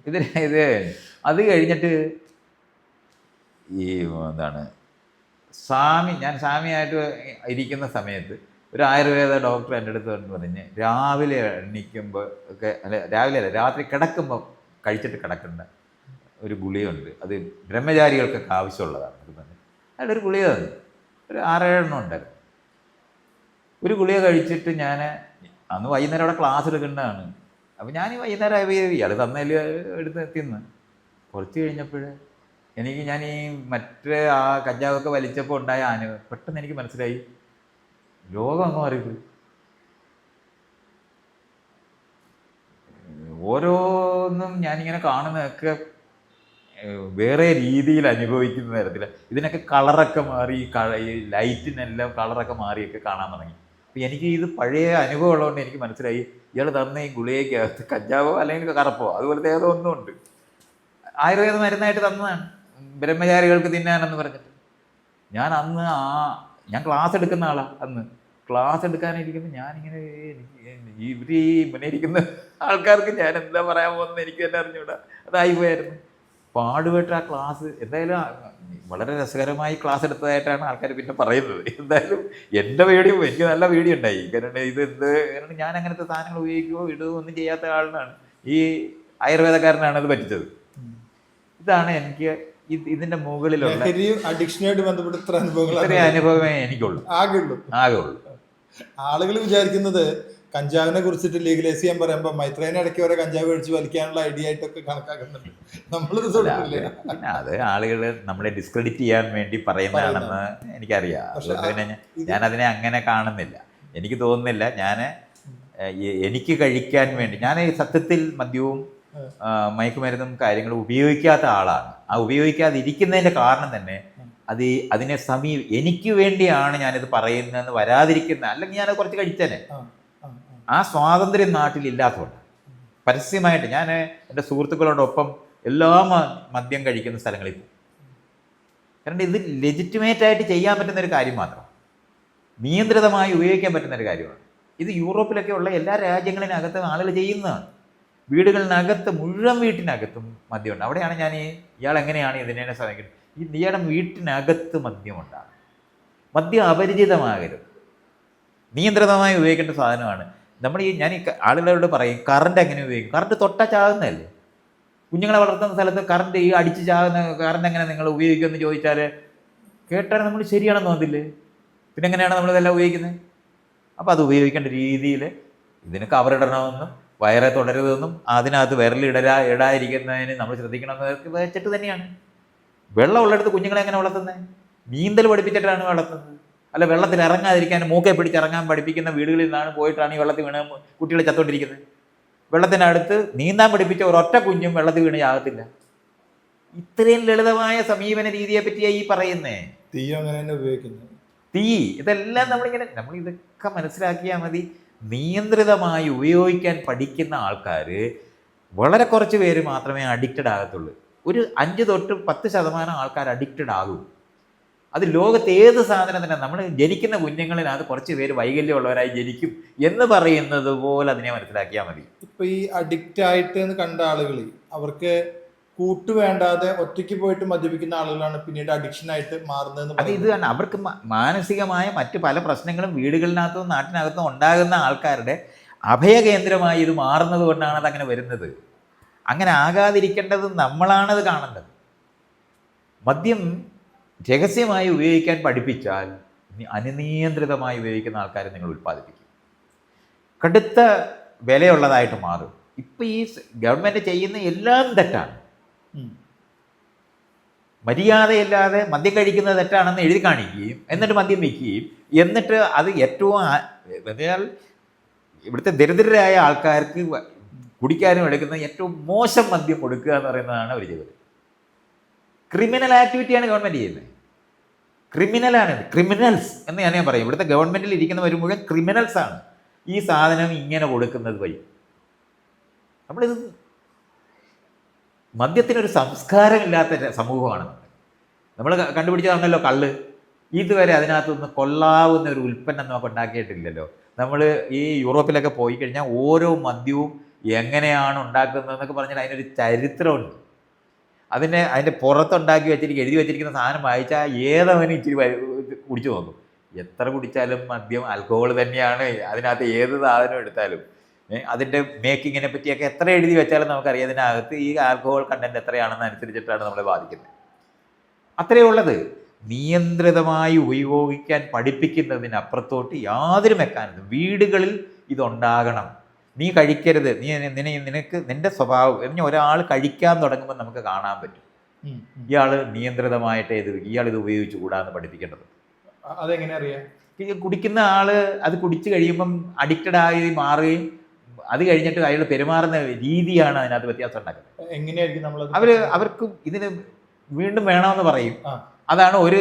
ഇത് അത് കഴിഞ്ഞിട്ട് ഈ എന്താണ് ഞാൻ സ്വാമിയായിട്ട് ഇരിക്കുന്ന സമയത്ത് ഒരു ആയുർവേദ ഡോക്ടർ എൻ്റെ അടുത്ത് പറഞ്ഞ് രാവിലെ എണീക്കുമ്പോൾ ഒക്കെ രാവിലെ അല്ല രാത്രി കിടക്കുമ്പോൾ കഴിച്ചിട്ട് കിടക്കേണ്ട ഒരു ഗുളികയുണ്ട്, അത് ബ്രഹ്മചാരികൾക്കൊക്കെ ആവശ്യമുള്ളതാണ്. അതിലൊരു ഗുളിക തന്നു. ഒരു 6-7 എണ്ണം ഉണ്ടായിരുന്നു. ഒരു ഗുളിക കഴിച്ചിട്ട് ഞാൻ അന്ന് വൈകുന്നേരം അവിടെ ക്ലാസ് എടുക്കേണ്ടതാണ്. അപ്പോൾ ഞാൻ വൈകുന്നേരം ഇയാൾ തന്നതിൽ എടുത്ത് തിന്ന് കുറച്ച് കഴിഞ്ഞപ്പോൾ ഞാൻ ഈ മറ്റേ ആ കഞ്ചാവൊക്കെ വലിച്ചപ്പോൾ ഉണ്ടായ പെട്ടെന്ന് എനിക്ക് മനസ്സിലായി ലോകം അങ്ങ് മാറിപ്പോയി. ഓരോന്നും ഞാനിങ്ങനെ കാണുന്നതൊക്കെ വേറെ രീതിയിൽ അനുഭവിക്കുന്ന തരത്തിൽ ഇതിനൊക്കെ കളറൊക്കെ മാറി, ഈ ലൈറ്റിനെല്ലാം കളറൊക്കെ മാറിയൊക്കെ കാണാൻ തുടങ്ങി. അപ്പം എനിക്ക് ഇത് പഴയ അനുഭവം ഉള്ളതുകൊണ്ട് എനിക്ക് മനസ്സിലായി ഇയാൾ തന്ന ഈ ഗുളികയ്ക്കകത്ത് കഞ്ചാവോ അല്ലെങ്കിൽ കറപ്പോ അതുപോലത്തെ ഏതോ ഒന്നുമുണ്ട്. ആയുർവേദ മരുന്നായിട്ട് തന്നതാണ് ബ്രഹ്മചാരികൾക്ക് തിന്നാനെന്ന് പറഞ്ഞിട്ട്. ഞാൻ ക്ലാസ് എടുക്കുന്ന ആളാണ്. അന്ന് ക്ലാസ് എടുക്കാനിരിക്കുമ്പോൾ ഞാനിങ്ങനെ ഇവർ ഈ മുന്നേ ഇരിക്കുന്ന ആൾക്കാർക്ക് ഞാൻ എന്താ പറയാൻ പോകുന്നത് എനിക്ക് തന്നെ അറിഞ്ഞൂടാ. അതായിപ്പോയായിരുന്നു. പാടുപെട്ട ആ ക്ലാസ് എന്തായാലും വളരെ രസകരമായി ക്ലാസ് എടുത്തതായിട്ടാണ് ആൾക്കാർ പിന്നെ പറയുന്നത്. എന്തായാലും എൻ്റെ വീഡിയോ എനിക്ക് നല്ല വീഡിയോ ഉണ്ടായി. കാരണം ഞാൻ അങ്ങനത്തെ സാധനങ്ങൾ ഉപയോഗിക്കുകയോ ഇടുകയോ ഒന്നും ചെയ്യാത്ത ആളിനാണ് ഈ ആയുർവേദക്കാരനാണ് അത് പറ്റിച്ചത്. ഇതാണ് എനിക്ക് ഇതിന്റെ മുകളിലുള്ള അഡിക്ഷനായിട്ട് ബന്ധപ്പെട്ട ഇത്ര അനുഭവമേ എനിക്കുള്ളൂ, ആകെ ഉള്ളൂ. ആളുകൾ വിചാരിക്കുന്നത് കഞ്ചാവിനെ കുറിച്ചിട്ട് ലീഗലൈസ് ചെയ്യാൻ പറയുമ്പോ മൈത്രേനെ ഇടയ്ക്ക് വരെ കഞ്ചാവ് കഴിച്ച് വലിക്കാനുള്ള ഐഡിയ ആയിട്ടൊക്കെ കണക്കാക്കുന്നുണ്ട്. പിന്നെ അത് ആളുകൾ നമ്മളെ ഡിസ്ക്രെഡിറ്റ് ചെയ്യാൻ വേണ്ടി പറയുന്നതാണെന്ന് എനിക്കറിയാം. അതുകൊണ്ട് തന്നെ ഞാൻ അതിനെ അങ്ങനെ കാണുന്നില്ല. എനിക്ക് തോന്നുന്നില്ല എനിക്ക് കഴിക്കാൻ വേണ്ടി ഞാൻ സത്യത്തിൽ മദ്യവും മയക്കുമരുന്നും കാര്യങ്ങളും ഉപയോഗിക്കാത്ത ആളാണ്. ആ ഉപയോഗിക്കാതിരിക്കുന്നതിന്റെ കാരണം തന്നെ അതിനെ എനിക്ക് വേണ്ടിയാണ് ഞാനിത് പറയുന്നതെന്ന് വരാതിരിക്കുന്ന, അല്ലെങ്കിൽ ഞാനത് കുറച്ച് കഴിച്ചേനെ. ആ സ്വാതന്ത്ര്യം നാട്ടിലില്ലാത്തതുകൊണ്ട് പരസ്യമായിട്ട് ഞാൻ എൻ്റെ സുഹൃത്തുക്കളോടൊപ്പം എല്ലാ മദ്യം കഴിക്കുന്ന സ്ഥലങ്ങളിൽ പോകും. കാരണം ഇത് ലെജിറ്റിമേറ്റായിട്ട് ചെയ്യാൻ പറ്റുന്നൊരു കാര്യം മാത്രം, നിയന്ത്രിതമായി ഉപയോഗിക്കാൻ പറ്റുന്നൊരു കാര്യമാണ്. ഇത് യൂറോപ്പിലൊക്കെ ഉള്ള എല്ലാ രാജ്യങ്ങളിനകത്തും ആളുകൾ ചെയ്യുന്നതാണ്. വീടുകളിനകത്ത് മുഴുവൻ വീട്ടിനകത്തും മദ്യമുണ്ട്. അവിടെയാണ് ഞാൻ ഇയാൾ എങ്ങനെയാണ് ഇതിനെ ശ്രമിക്കുന്നത്. ഇയാളുടെ വീട്ടിനകത്ത് മദ്യമുണ്ടാകും. മദ്യം അപരിചിതമാകരുത്, നിയന്ത്രിതമായി ഉപയോഗിക്കേണ്ട സാധനമാണ്. ഞാൻ ഈ ആളുകളോട് പറയും കറണ്ട് എങ്ങനെ ഉപയോഗിക്കും. കറണ്ട് തൊട്ടാൽ ചാകുന്നതല്ലേ. കുഞ്ഞുങ്ങളെ വളർത്തുന്ന സ്ഥലത്ത് കറണ്ട് അടിച്ച് ചാകുന്ന കറണ്ട് എങ്ങനെ നിങ്ങൾ ഉപയോഗിക്കുമെന്ന് ചോദിച്ചാൽ കേട്ടാൽ നമ്മൾ ശരിയാണെന്ന് തോന്നില്ലേ. പിന്നെ എങ്ങനെയാണ് നമ്മളിതെല്ലാം ഉപയോഗിക്കുന്നത്? അപ്പോൾ അത് ഉപയോഗിക്കേണ്ട രീതിയിൽ ഇതിന് കവറിടണമെന്നും വയറെ തുടരുതെന്നും അതിനകത്ത് ഇടാതിരിക്കുന്നതിന് നമ്മൾ ശ്രദ്ധിക്കണമെന്നതൊക്കെ വെച്ചിട്ട് തന്നെയാണ്. വെള്ളം ഉള്ളിടത്ത് കുഞ്ഞുങ്ങളെ എങ്ങനെ വളർത്തുന്നത്? നീന്തൽ പഠിപ്പിച്ചിട്ടാണ് വളർത്തുന്നത്. അല്ല വെള്ളത്തിൽ ഇറങ്ങാതിരിക്കാൻ മൂക്കെ പിടിച്ചിറങ്ങാൻ പഠിപ്പിക്കുന്ന വീടുകളിൽ നിന്നാണ് പോയിട്ടാണ് ഈ വെള്ളത്തിൽ വീണ് കുട്ടികൾ ചത്തോണ്ടിരിക്കുന്നത്. വെള്ളത്തിനടുത്ത് നീന്താൻ പഠിപ്പിച്ച ഒരൊറ്റ കുഞ്ഞും വെള്ളത്തിൽ വീണ് ചാകത്തില്ല. ഇത്രയും ലളിതമായ സമീപന രീതിയെ പറ്റിയാണ് ഈ പറയുന്നേ. തീ അങ്ങനെ തന്നെ ഉപയോഗിക്കുന്നത്. തീ ഇതെല്ലാം നമ്മൾ ഇതൊക്കെ മനസ്സിലാക്കിയാൽ മതി. നിയന്ത്രിതമായി ഉപയോഗിക്കാൻ പഠിക്കുന്ന ആൾക്കാർ വളരെ കുറച്ച് പേര് മാത്രമേ അഡിക്റ്റഡ് ആകത്തുള്ളൂ. ഒരു 5 തൊട്ട് 10% ആൾക്കാർ അഡിക്റ്റഡ് ആകും. അത് ലോകത്ത് ഏത് സാധനത്തിനും നമ്മൾ ജനിക്കുന്ന കുഞ്ഞുങ്ങളിനകത്ത് കുറച്ച് പേര് വൈകല്യമുള്ളവരായി ജനിക്കും എന്ന് പറയുന്നത് പോലെ അതിനെ മനസ്സിലാക്കിയാൽ മതി. ഇപ്പൊ ഈ അഡിക്റ്റ് ആയിട്ട് കണ്ട ആളുകൾ അവർക്ക് കൂട്ട് വേണ്ടാതെ ഒറ്റയ്ക്ക് പോയിട്ട് മദ്യപിക്കുന്ന ആളുകളാണ് പിന്നീട് അഡിക്ഷൻ ആയിട്ട് മാറുന്നത്. അത് ഇതാണ് അവർക്ക് മാനസികമായ മറ്റ് പല പ്രശ്നങ്ങളും വീടുകളിനകത്തും നാട്ടിനകത്തും ഉണ്ടാകുന്ന ആൾക്കാരുടെ അഭയകേന്ദ്രമായി ഇത് മാറുന്നത് കൊണ്ടാണ് അതങ്ങനെ വരുന്നത്. അങ്ങനെ ആകാതിരിക്കേണ്ടത് നമ്മളാണത് കാണേണ്ടത്. മദ്യം രഹസ്യമായി ഉപയോഗിക്കാൻ പഠിപ്പിച്ചാൽ അനിയന്ത്രിതമായി ഉപയോഗിക്കുന്ന ആൾക്കാരെ നിങ്ങൾ ഉൽപ്പാദിപ്പിക്കും. കടുത്ത വിലയുള്ളതായിട്ട് മാറും. ഇപ്പം ഈ ഗവൺമെൻറ് ചെയ്യുന്ന എല്ലാം തെറ്റാണ്. മര്യാദയില്ലാതെ മദ്യം കഴിക്കുന്നത് തെറ്റാണെന്ന് എഴുതി കാണിക്കുകയും എന്നിട്ട് മദ്യം വയ്ക്കുകയും എന്നിട്ട് അത് ഏറ്റവും എന്നാൽ ഇവിടുത്തെ ദരിദ്രരായ ആൾക്കാർക്ക് കുടിക്കാനും എടുക്കുന്ന ഏറ്റവും മോശം മദ്യം കൊടുക്കുക എന്ന് പറയുന്നതാണ് അവർ ചെയ്തത്. ക്രിമിനൽ ആക്ടിവിറ്റിയാണ് ഗവൺമെൻറ് ചെയ്യുന്നത്. ക്രിമിനലാണ്, ക്രിമിനൽസ് എന്ന് ഞാൻ പറയും. ഇവിടുത്തെ ഗവൺമെൻറ്റിൽ ഇരിക്കുന്നവർ മുഴുവൻ ക്രിമിനൽസാണ് ഈ സാധനം ഇങ്ങനെ കൊടുക്കുന്നത് വഴി. നമ്മളിത് മദ്യത്തിനൊരു സംസ്കാരമില്ലാത്ത സമൂഹമാണ് നമ്മൾ കണ്ടുപിടിച്ചതാണല്ലോ കള്ള്. ഇതുവരെ അതിനകത്തുനിന്ന് കൊള്ളാവുന്ന ഒരു ഉൽപ്പന്നം നമുക്ക് ഉണ്ടാക്കിയിട്ടില്ലല്ലോ. നമ്മൾ ഈ യൂറോപ്പിലൊക്കെ പോയി കഴിഞ്ഞാൽ ഓരോ മദ്യവും എങ്ങനെയാണ് ഉണ്ടാക്കുന്നതെന്നൊക്കെ പറഞ്ഞാൽ അതിനൊരു ചരിത്രമുണ്ട്. അതിൻ്റെ പുറത്തുണ്ടാക്കി വെച്ചിരിക്കുക, എഴുതി വെച്ചിരിക്കുന്ന സാധനം വായിച്ചാൽ ഏതവനും ഇച്ചിരി കുടിച്ചു നോക്കും. എത്ര കുടിച്ചാലും മദ്യം ആൽക്കഹോൾ തന്നെയാണ്. അതിനകത്ത് ഏത് സാധനം എടുത്താലും അതിൻ്റെ മേക്കിങ്ങിനെ പറ്റിയൊക്കെ എത്ര എഴുതി വെച്ചാലും നമുക്കറിയാം ഇതിനകത്ത് ഈ ആൽക്കഹോൾ കണ്ടൻറ്റ് എത്രയാണെന്ന് അനുസരിച്ചിട്ടാണ് നമ്മളെ ബാധിക്കുന്നത്. അത്രയേ ഉള്ളത്. നിയന്ത്രിതമായി ഉപയോഗിക്കാൻ പഠിപ്പിക്കുന്നതിനപ്പുറത്തോട്ട് യാതൊരു മെക്കാനിസം. വീടുകളിൽ ഇതുണ്ടാകണം. നീ കഴിക്കരുത്, നിനക്ക് നിൻ്റെ സ്വഭാവം എന്ന് ഒരാൾ കഴിക്കാൻ തുടങ്ങുമ്പോൾ നമുക്ക് കാണാൻ പറ്റും ഇയാൾ നിയന്ത്രിതമായിട്ട് ഇയാൾ ഇത് ഉപയോഗിച്ചു കൂടാന്ന് പഠിപ്പിക്കേണ്ടത്. അതെങ്ങനെ അറിയാം? കുടിക്കുന്ന ആള് അത് കുടിച്ചു കഴിയുമ്പം അഡിക്റ്റഡ് ആയി മാറുകയും അത് കഴിഞ്ഞിട്ട് അയാൾ പെരുമാറുന്ന രീതിയാണ് അതിനകത്ത് വ്യത്യാസം ഉണ്ടാക്കുന്നത്. എങ്ങനെയായിരിക്കും നമ്മൾ അവർക്ക് ഇതിന് വീണ്ടും വേണമെന്ന് പറയും. അതാണ് ഒരു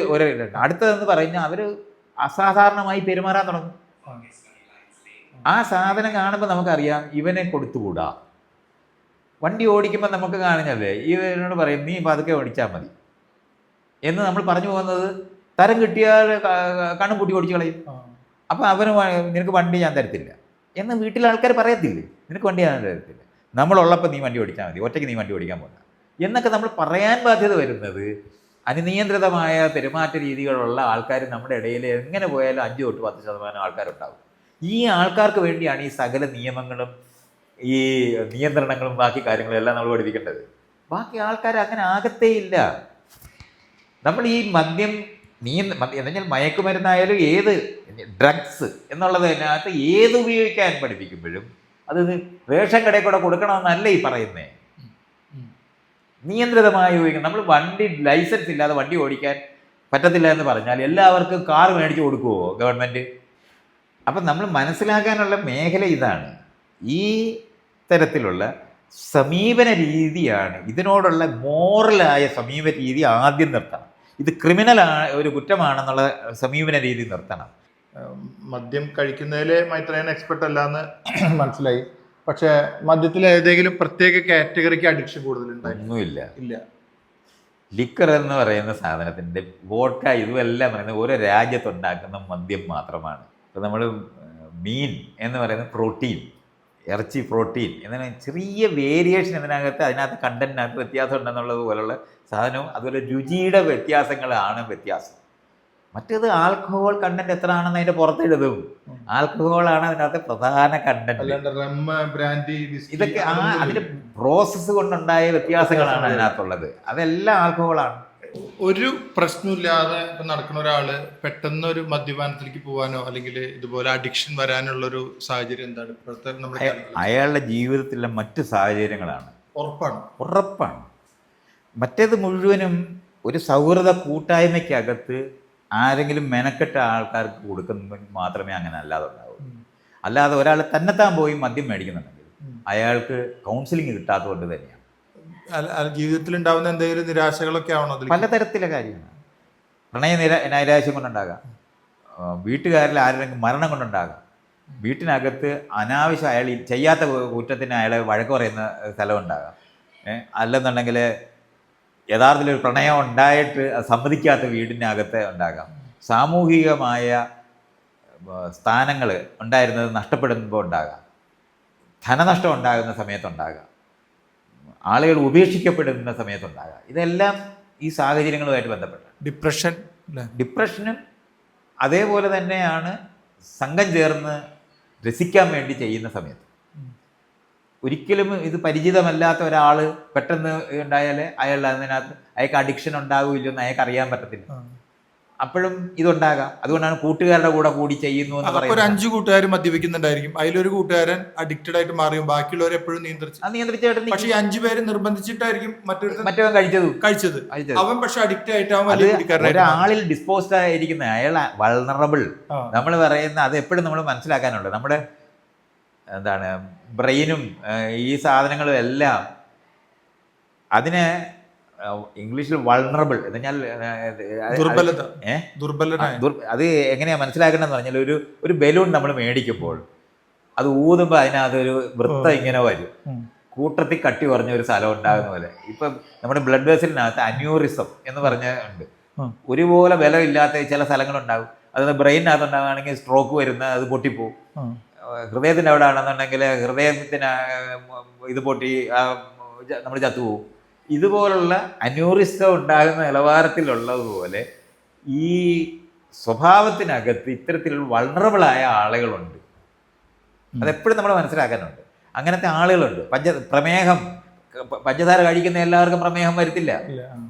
അടുത്തതെന്ന് പറഞ്ഞാൽ അവർ അസാധാരണമായി പെരുമാറാൻ തുടങ്ങും. ആ സാധനം കാണുമ്പോൾ നമുക്കറിയാം ഇവനെ കൊടുത്തുകൂടാ. വണ്ടി ഓടിക്കുമ്പോൾ നമുക്ക് കാണുന്നല്ലേ ഇവനോട് പറയും നീ പതുക്കെ ഓടിച്ചാൽ മതി എന്ന് നമ്മൾ പറഞ്ഞു പോകുന്നത്. തരം കിട്ടിയാൽ കണ്ണും പൂട്ടി ഓടിച്ചു കളയും. അപ്പം അവന് നിനക്ക് വണ്ടി ഞാൻ തരത്തില്ല എന്ന് വീട്ടിലെ ആൾക്കാർ പറയത്തില്ലേ, നിനക്ക് വണ്ടി ഞാൻ തരത്തില്ല, നമ്മളുള്ളപ്പോൾ നീ വണ്ടി ഓടിച്ചാൽ മതി, ഒറ്റയ്ക്ക് നീ വണ്ടി ഓടിക്കാൻ പോകണ്ട എന്നൊക്കെ നമ്മൾ പറയാൻ ബാധ്യത വരുന്നത്. അനിയന്ത്രിതമായ പെരുമാറ്റ രീതികളുള്ള ആൾക്കാർ നമ്മുടെ ഇടയിൽ എങ്ങനെ പോയാലും 5 തൊട്ട് 10% ആൾക്കാരുണ്ടാവും. ഈ ആൾക്കാർക്ക് വേണ്ടിയാണ് ഈ സകല നിയമങ്ങളും ഈ നിയന്ത്രണങ്ങളും ബാക്കി കാര്യങ്ങളും എല്ലാം നമ്മൾ പഠിപ്പിക്കേണ്ടത്. ബാക്കി ആൾക്കാർ അങ്ങനെ ആകത്തേയില്ല. നമ്മൾ ഈ മദ്യം എന്നാൽ മയക്കുമരുന്നായാലും ഏത് ഡ്രഗ്സ് എന്നുള്ളതിനകത്ത് ഏത് ഉപയോഗിക്കാൻ പഠിപ്പിക്കുമ്പോഴും അത് റേഷൻ കടയിൽ കൂടെ കൊടുക്കണമെന്നല്ല ഈ പറയുന്നേ. നിയന്ത്രിതമായി ഉപയോഗിക്കണം. നമ്മൾ വണ്ടി ലൈസൻസ് ഇല്ലാതെ വണ്ടി ഓടിക്കാൻ പറ്റത്തില്ല എന്ന് പറഞ്ഞാൽ എല്ലാവർക്കും കാർ മേടിച്ച് കൊടുക്കുമോ ഗവൺമെൻറ്? അപ്പം നമ്മൾ മനസ്സിലാക്കാനുള്ള മേഖല ഇതാണ്. ഈ തരത്തിലുള്ള സമീപന രീതിയാണ്, ഇതിനോടുള്ള മോറലായ സമീപന രീതി ആദ്യം നിർത്തണം. ഇത് ക്രിമിനലാണ്, ഒരു കുറ്റമാണെന്നുള്ള സമീപന രീതി നിർത്തണം. മദ്യം കഴിക്കുന്നതിൽ മൈത്രേയൻ എക്സ്പെർട്ട് അല്ല എന്ന് മനസ്സിലായി. പക്ഷേ മദ്യത്തിൽ ഏതെങ്കിലും പ്രത്യേക കാറ്റഗറിക്ക് അഡിക്ഷൻ കൂടുതലുണ്ടായി? ഒന്നുമില്ല. ഇല്ല. ലിക്കർ എന്ന് പറയുന്ന സാധനത്തിൻ്റെ വോഡ്ക ഇതുമെല്ലാം പറയുന്നത് ഓരോ രാജ്യത്തുണ്ടാക്കുന്ന മദ്യം മാത്രമാണ്. ഇപ്പോൾ നമ്മൾ മീൻ എന്ന് പറയുന്നത് പ്രോട്ടീൻ, ഇറച്ചി പ്രോട്ടീൻ എന്നതിന് ചെറിയ വേരിയേഷൻ അതിനകത്ത് കണ്ടന്റിനകത്ത് വ്യത്യാസം ഉണ്ടെന്നുള്ളത് പോലുള്ള സാധനവും അതുപോലെ രുചിയുടെ വ്യത്യാസങ്ങളാണ് വ്യത്യാസം. മറ്റേത് ആൽക്കഹോൾ കണ്ടന്റ് എത്ര ആണെന്ന് അതിൻ്റെ പുറത്തെഴുതും. ആൽക്കഹോളാണ് അതിനകത്ത് പ്രധാന കണ്ടന്റ്. ഇതൊക്കെ അതിൻ്റെ പ്രോസസ്സ് കൊണ്ടുണ്ടായ വ്യത്യാസങ്ങളാണ് അതിനകത്തുള്ളത്. അതെല്ലാം ആൽക്കഹോളാണ്. ഒരു പ്രശ്നമില്ലാതെ ഇപ്പം നടക്കുന്ന ഒരാള് പെട്ടെന്ന് ഒരു മദ്യപാനത്തിലേക്ക് പോകാനോ അല്ലെങ്കിൽ ഇതുപോലെ അഡിക്ഷൻ വരാനുള്ളൊരു സാഹചര്യം എന്താണ് ഇപ്പോഴത്തെ നമ്മുടെ അയാളുടെ ജീവിതത്തിലെ മറ്റു സാഹചര്യങ്ങളാണ്. ഉറപ്പാണ്. മറ്റേത് മുഴുവനും ഒരു സൗഹൃദ കൂട്ടായ്മയ്ക്കകത്ത് ആരെങ്കിലും മെനക്കെട്ട ആൾക്കാർക്ക് കൊടുക്കുന്നത് മാത്രമേ അങ്ങനെ അല്ലാതെ ഉണ്ടാവൂ. അല്ലാതെ ഒരാൾ തന്നെത്താൻ പോയി മദ്യം മേടിക്കുന്നുണ്ടെങ്കിൽ അയാൾക്ക് കൗൺസിലിംഗ് കിട്ടാത്തതുകൊണ്ട് തന്നെയാണ്. ജീവിതത്തിൽ ഉണ്ടാവുന്ന എന്തെങ്കിലും നിരാശകളൊക്കെ ആവണോ? പലതരത്തിലെ കാര്യമാണ്. നൈരാശ്യം കൊണ്ടുണ്ടാകാം, വീട്ടുകാരിൽ ആരുടെങ്കിലും മരണം കൊണ്ടുണ്ടാകാം, വീട്ടിനകത്ത് അനാവശ്യം അയാൾ ചെയ്യാത്ത കുറ്റത്തിന് അയാളെ വഴക്ക് പറയുന്ന സ്ഥലമുണ്ടാകാം, അല്ലെന്നുണ്ടെങ്കിൽ യഥാർത്ഥത്തിൽ ഒരു പ്രണയം ഉണ്ടായിട്ട് സമ്മതിക്കാത്ത വീടിനകത്ത് ഉണ്ടാകാം, സാമൂഹികമായ സ്ഥാനങ്ങൾ ഉണ്ടായിരുന്നത് നഷ്ടപ്പെടുമ്പോൾ ഉണ്ടാകാം, ധനനഷ്ടം ഉണ്ടാകുന്ന സമയത്തുണ്ടാകാം, ആളുകൾ ഉപേക്ഷിക്കപ്പെടുന്ന സമയത്തുണ്ടാകാം. ഇതെല്ലാം ഈ സാഹചര്യങ്ങളുമായിട്ട് ബന്ധപ്പെട്ട ഡിപ്രഷനും അതേപോലെ തന്നെയാണ് സംഘം ചേർന്ന് രസിക്കാൻ വേണ്ടി ചെയ്യുന്ന സമയത്ത്. ഒരിക്കലും ഇത് പരിചിതമല്ലാത്ത ഒരാൾ പെട്ടെന്ന് ഉണ്ടായാൽ അയാൾക്ക് അഡിക്ഷൻ ഉണ്ടാവില്ലെന്ന് അയാൾക്ക് അറിയാൻ പറ്റത്തില്ല. അപ്പോഴും ഇതുണ്ടാകാം. അതുകൊണ്ടാണ് കൂട്ടുകാരുടെ കൂടി ചെയ്യുന്നു എന്ന് പറയുന്നത്. ഒരു 5 കൂട്ടുകാർ മദ്യപിക്കുന്നുണ്ടായിരിക്കും, അതിലൊരു കൂട്ടുകാരൻ അഡിക്റ്റഡ് ആയിട്ട് മാറിയും ബാക്കിയുള്ളവരെ എപ്പോഴും നിയന്ത്രിച്ചായിട്ട്. പക്ഷേ 5 പേര് നിർബന്ധിച്ചിട്ടായിരിക്കും മറ്റവൻ കഴിച്ചത്. അവൻ പക്ഷെ അഡിക്റ്റ് ആയിട്ട് ഒരാളിൽ ഡിസ്പോസ്ഡ് ആയിരിക്കുന്ന അയാൾ വൾണറബിൾ നമ്മൾ പറയുന്ന അത് എപ്പോഴും നമ്മൾ മനസ്സിലാക്കാനുള്ളത്. നമ്മുടെ എന്താണ് ബ്രെയിനും ഈ സാധനങ്ങളും എല്ലാം അതിനെ ഇംഗ്ലീഷിൽ വൾണറബിൾ എന്ന് പറഞ്ഞാൽ അത് എങ്ങനെയാ മനസ്സിലാക്കണമെന്ന് പറഞ്ഞാൽ ഒരു ബലൂൺ നമ്മൾ മേടിക്കുമ്പോൾ അത് ഊതുമ്പോൾ അതിനകത്തൊരു വൃത്തം ഇങ്ങനെ വരും, കൂട്ടത്തിൽ കട്ടി കുറഞ്ഞ ഒരു സ്ഥലം ഉണ്ടാകുന്ന പോലെ. ഇപ്പം നമ്മുടെ ബ്ലഡ് വെസലിനകത്ത് അന്യൂറിസം എന്ന് പറഞ്ഞ ഉണ്ട്. ഒരുപോലെ ബലമില്ലാത്ത ചില സ്ഥലങ്ങളുണ്ടാകും. അത് ബ്രെയിനകത്ത് ഉണ്ടാകുകയാണെങ്കിൽ സ്ട്രോക്ക് വരുന്ന അത് പൊട്ടിപ്പോവും. ഹൃദയത്തിൻ്റെ അവിടെ ആണെന്നുണ്ടെങ്കിൽ ഹൃദയത്തിന് ഇത് പൊട്ടി നമ്മൾ ചത്തുപോകും. ഇതുപോലുള്ള അന്യൂറിസം ഉണ്ടാകുന്ന നിലവാരത്തിലുള്ളതുപോലെ ഈ സ്വഭാവത്തിനകത്ത് ഇത്തരത്തിലുള്ള വൾണറബിളായ ആളുകളുണ്ട്. അതെപ്പോഴും നമ്മൾ മനസ്സിലാക്കാനുണ്ട്. അങ്ങനത്തെ ആളുകളുണ്ട്. പഞ്ചസാര കഴിക്കുന്ന എല്ലാവർക്കും പ്രമേഹം വരത്തില്ല.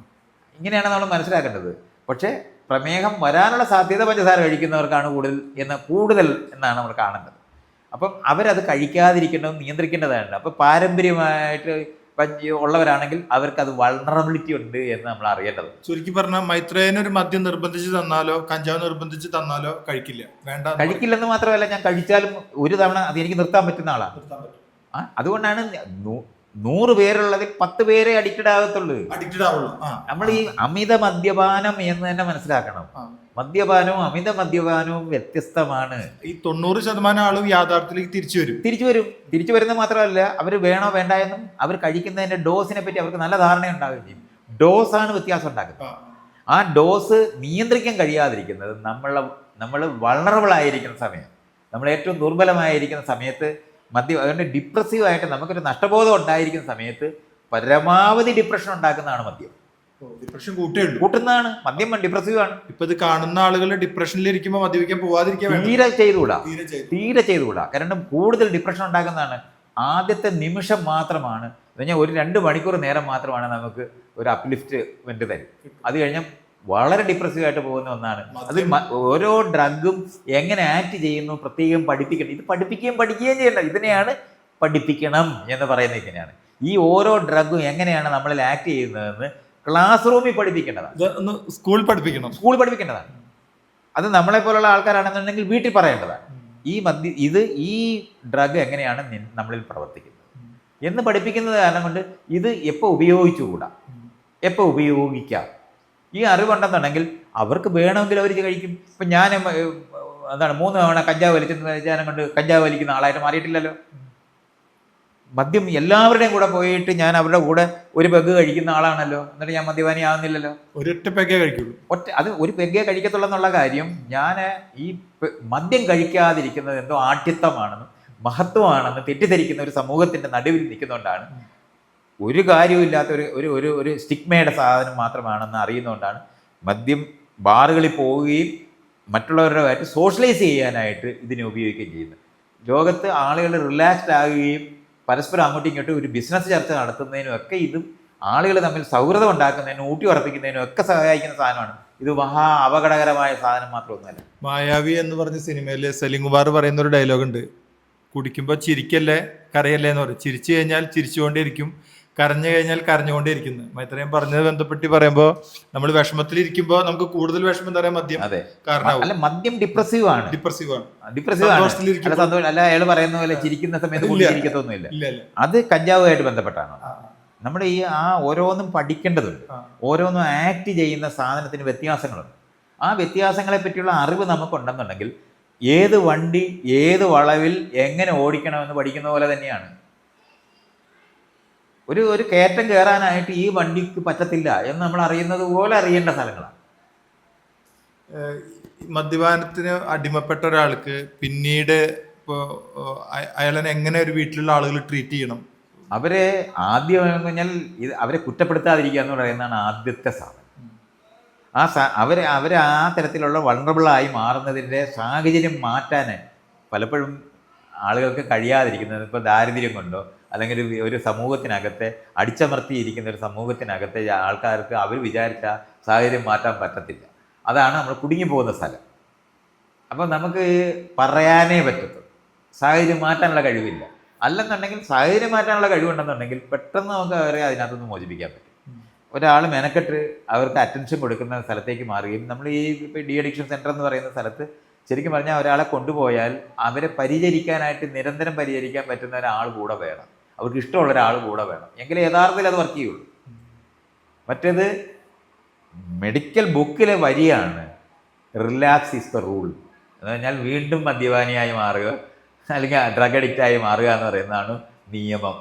ഇങ്ങനെയാണ് നമ്മൾ മനസ്സിലാക്കേണ്ടത്. പക്ഷേ പ്രമേഹം വരാനുള്ള സാധ്യത പഞ്ചസാര കഴിക്കുന്നവർക്കാണ് കൂടുതൽ എന്നാണ് നമ്മൾ കാണേണ്ടത്. അപ്പം അവരത് കഴിക്കാതിരിക്കേണ്ടത് നിയന്ത്രിക്കേണ്ടതാണ്. അപ്പം പാരമ്പര്യമായിട്ട് ഉള്ളവരാണെങ്കിൽ അവർക്കത് വൾണറബിലിറ്റി ഉണ്ട് എന്ന് നമ്മൾ അറിയേണ്ടത്. ചുരുക്കി പറഞ്ഞാൽ മൈത്രേയന് ഒരു മദ്യം നിർബന്ധിച്ച് തന്നാലോ കഞ്ചാവ് നിർബന്ധിച്ച് തന്നാലോ കഴിക്കില്ലെന്ന് മാത്രമല്ല, ഞാൻ കഴിച്ചാലും ഒരു തവണ അത് എനിക്ക് നിർത്താൻ പറ്റുന്ന ആളാണ്. അതുകൊണ്ടാണ് 100 പേരുള്ളതിൽ 10 പേരെ അഡിക്റ്റഡ് ആകത്തുള്ളൂ. നമ്മൾ ഈ അമിത മദ്യപാനം എന്ന് തന്നെ മനസ്സിലാക്കണം. മദ്യപാനവും അമിത മദ്യപാനവും വ്യത്യസ്തമാണ്. ഈ 90% ആളും യാഥാർത്ഥ്യത്തിലേക്ക് തിരിച്ചു വരുന്നത് മാത്രമല്ല, അവർ വേണോ വേണ്ട എന്നും അവർ കഴിക്കുന്നതിന്റെ ഡോസിനെ പറ്റി അവർക്ക് നല്ല ധാരണ ഉണ്ടാവുകയും ചെയ്യും. ഡോസാണ് വ്യത്യാസം ഉണ്ടാക്കുന്നത്. ആ ഡോസ് നിയന്ത്രിക്കാൻ കഴിയാതിരിക്കുന്നത് നമ്മൾ വൾണറബിൾ ആയിരിക്കുന്ന സമയം, നമ്മൾ ഏറ്റവും ദുർബലമായിരിക്കുന്ന സമയത്ത് അതുകൊണ്ട് ഡിപ്രസീവായിട്ട് നമുക്കൊരു നഷ്ടബോധം ഉണ്ടായിരിക്കുന്ന സമയത്ത് പരമാവധി ഡിപ്രഷൻ ഉണ്ടാക്കുന്നതാണ് മദ്യം. ഡിപ്രഷൻ കൂട്ടുന്നതാണ് മദ്യം. ഡിപ്രസീവാണ്. ഇപ്പൊ ഇത് കാണുന്ന ആളുകൾ ഡിപ്രഷനിലിരിക്കുമ്പോൾ മദ്യപിക്കാൻ പോവാതിരിക്കാൻ തീരെ ചെയ്തുകൂടാ. കാരണം കൂടുതൽ ഡിപ്രഷൻ ഉണ്ടാക്കുന്നതാണ്. ആദ്യത്തെ നിമിഷം മാത്രമാണ്, ഒരു 2 മണിക്കൂർ നേരം മാത്രമാണ് നമുക്ക് ഒരു അപ്ലിഫ്റ്റ്മെന്റ് തരും. അത് കഴിഞ്ഞാൽ വളരെ ഡിപ്രസീവായിട്ട് പോകുന്ന ഒന്നാണ്. അത് ഓരോ ഡ്രഗും എങ്ങനെ ആക്ട് ചെയ്യുന്നു പ്രത്യേകം പഠിപ്പിക്കണം. ഇത് പഠിക്കുകയും ചെയ്യേണ്ട. ഇതിനെയാണ് പഠിപ്പിക്കണം എന്ന് പറയുന്നത്. ഇങ്ങനെയാണ് ഈ ഓരോ ഡ്രഗും എങ്ങനെയാണ് നമ്മളിൽ ആക്ട് ചെയ്യുന്നതെന്ന് ക്ലാസ് റൂമിൽ പഠിപ്പിക്കേണ്ടതാണ്. സ്കൂളിൽ പഠിപ്പിക്കേണ്ടതാണ്. അത് നമ്മളെ പോലുള്ള ആൾക്കാരാണെന്നുണ്ടെങ്കിൽ വീട്ടിൽ പറയേണ്ടതാണ്. ഈ ഡ്രഗ് എങ്ങനെയാണ് നമ്മളിൽ പ്രവർത്തിക്കുന്നത് എന്ന് പഠിപ്പിക്കുന്നത് കാരണം കൊണ്ട് ഇത് എപ്പോൾ ഉപയോഗിച്ചുകൂടാ, എപ്പോൾ ഉപയോഗിക്കാം, ഈ അറിവുണ്ടെന്നുണ്ടെങ്കിൽ അവർക്ക് വേണമെങ്കിൽ അവർ കഴിക്കും. ഇപ്പം ഞാൻ 3 തവണ കഞ്ചാവ് വലിച്ചെന്ന് കൊണ്ട് കഞ്ചാവ് വലിക്കുന്ന ആളായിട്ട് മാറിയിട്ടില്ലല്ലോ. മദ്യം എല്ലാവരുടെയും കൂടെ പോയിട്ട് ഞാൻ അവരുടെ കൂടെ ഒരു പെഗ് കഴിക്കുന്ന ആളാണല്ലോ. എന്നിട്ട് ഞാൻ മദ്യപാനി ആവുന്നില്ലല്ലോ. ഒരൊറ്റ പെഗ്ഗേ കഴിക്കുള്ളൂ. അത് ഒരു പെഗ്ഗേ കഴിക്കത്തുള്ളൂ എന്നുള്ള കാര്യം. ഞാൻ ഈ മദ്യം കഴിക്കാതിരിക്കുന്നത് എന്തോ ആഠ്യത്വമാണെന്നും മഹത്വമാണെന്ന് തെറ്റിദ്ധരിക്കുന്ന ഒരു സമൂഹത്തിന്റെ നടുവിൽ നിൽക്കുന്നതുകൊണ്ടാണ്. ഒരു കാര്യവുമില്ലാത്ത ഒരു സ്റ്റിഗ്മയുടെ സാധനം മാത്രമാണെന്ന് അറിയുന്നതുകൊണ്ടാണ് മദ്യം ബാറുകളിൽ പോവുകയും മറ്റുള്ളവരുമായിട്ട് സോഷ്യലൈസ് ചെയ്യാനായിട്ട് ഇതിനെ ഉപയോഗിക്കുകയും ചെയ്യുന്നത്. ലോകത്ത് ആളുകൾ റിലാക്സ്ഡ് ആകുകയും പരസ്പരം അങ്ങോട്ടും ഇങ്ങോട്ടും ഒരു ബിസിനസ് ചർച്ച നടത്തുന്നതിനും ഒക്കെ ഇതും ആളുകൾ തമ്മിൽ സൗഹൃദം ഉണ്ടാക്കുന്നതിനും ഊട്ടി ഉറപ്പിക്കുന്നതിനും ഒക്കെ സഹായിക്കുന്ന സാധനമാണ്. ഇത് മഹാ അപകടകരമായ സാധനം മാത്രമൊന്നുമല്ല. മായാവി എന്ന് പറഞ്ഞ സിനിമയിൽ സലീം കുമാർ പറയുന്ന ഒരു ഡയലോഗ് ഉണ്ട്. കുടിക്കുമ്പോൾ ചിരിക്കല്ലേ കരയല്ലേ എന്ന് പറയും. ചിരിച്ചു കഴിഞ്ഞാൽ ചിരിച്ചുകൊണ്ടേയിരിക്കും, കരഞ്ഞു കഴിഞ്ഞാൽ കരഞ്ഞുകൊണ്ടേയിരിക്കുന്നു. മൈത്രേയൻ പറഞ്ഞത് ബന്ധപ്പെട്ട് പറയുമ്പോൾ നമ്മൾ വിഷമത്തിലിരിക്കുമ്പോൾ നമുക്ക് കൂടുതൽ വിഷമം തരാൻ മദ്യം കാരണം മദ്യം ഡിപ്രസീവ് ആണ്. അല്ല അയാൾ പറയുന്ന പോലെ ചിരിക്കുന്ന സമയത്ത് ചിരിക്കത്തൊന്നുമില്ല. അത് കഞ്ചാവുമായിട്ട് ബന്ധപ്പെട്ടാണ്. നമ്മുടെ ഓരോന്നും പഠിക്കേണ്ടതുണ്ട്. ഓരോന്നും ആക്ട് ചെയ്യുന്ന സാധനത്തിന് വ്യത്യാസങ്ങളുണ്ട്. ആ വ്യത്യാസങ്ങളെ പറ്റിയുള്ള അറിവ് നമുക്കുണ്ടെന്നുണ്ടെങ്കിൽ ഏത് വണ്ടി ഏത് വളവിൽ എങ്ങനെ ഓടിക്കണമെന്ന് പഠിക്കുന്ന പോലെ തന്നെയാണ്. ഒരു കയറ്റം കയറാനായിട്ട് ഈ വണ്ടിക്ക് പറ്റത്തില്ല എന്ന് നമ്മൾ അറിയുന്നത് പോലെ അറിയേണ്ട സ്ഥലങ്ങളാണ്. മദ്യപാനത്തിന് അടിമപ്പെട്ട ഒരാൾക്ക് പിന്നീട് ഇപ്പോൾ അയാളെ എങ്ങനെ ഒരു വീട്ടിലുള്ള ആളുകൾ ട്രീറ്റ് ചെയ്യണം? അവരെ ആദ്യം എന്ന് പറഞ്ഞാൽ അവരെ കുറ്റപ്പെടുത്താതിരിക്കുക എന്ന് പറയുന്നതാണ് ആദ്യത്തെ സാധനം. അവരെ ആ തരത്തിലുള്ള വൾണറബിളായി മാറുന്നതിൻ്റെ സാഹചര്യം മാറ്റാൻ പലപ്പോഴും ആളുകൾക്ക് കഴിയാതിരിക്കുന്നത് ഇപ്പോൾ ദാരിദ്ര്യം കൊണ്ടോ അല്ലെങ്കിൽ ഒരു സമൂഹത്തിനകത്തെ അടിച്ചമർത്തിയിരിക്കുന്ന ഒരു സമൂഹത്തിനകത്തെ ആൾക്കാർക്ക് അവർ വിചാരിച്ച സാഹചര്യം മാറ്റാൻ പറ്റത്തില്ല. അതാണ് നമ്മൾ കുടുങ്ങിപ്പോകുന്ന സ്ഥലം. അപ്പോൾ നമുക്ക് പറയാനേ പറ്റത്തുള്ളൂ, സാഹചര്യം മാറ്റാനുള്ള കഴിവില്ല. അല്ലെന്നുണ്ടെങ്കിൽ സാഹചര്യം മാറ്റാനുള്ള കഴിവുണ്ടെന്നുണ്ടെങ്കിൽ പെട്ടെന്ന് നമുക്ക് അവരെ അതിനകത്തുനിന്ന് മോചിപ്പിക്കാൻ പറ്റും. ഒരാൾ മെനക്കെട്ട് അവർക്ക് അറ്റൻഷൻ കൊടുക്കുന്ന സ്ഥലത്തേക്ക് മാറുകയും നമ്മൾ ഇപ്പോൾ ഡി അഡിക്ഷൻ സെൻറ്റർ എന്ന് പറയുന്ന സ്ഥലത്ത് ശരിക്കും പറഞ്ഞാൽ ഒരാളെ കൊണ്ടുപോയാൽ അവരെ പരിചരിക്കാനായിട്ട് നിരന്തരം പരിചരിക്കാൻ പറ്റുന്ന ഒരാൾ കൂടെ വേണം, അവർക്ക് ഇഷ്ടമുള്ള ഒരാൾ കൂടെ വേണം, എങ്കിലേ യഥാർത്ഥത്തിൽ അത് വർക്ക് ചെയ്യുള്ളൂ. മറ്റേത് മെഡിക്കൽ ബുക്കിലെ വരിയാണ് റിലാക്സ് ഈസ് ദ റൂൾ എന്ന് പറഞ്ഞാൽ വീണ്ടും മദ്യപാനിയായി മാറുക അല്ലെങ്കിൽ ഡ്രഗ് അഡിക്റ്റായി മാറുക എന്ന് പറയുന്നതാണ് നിയമം.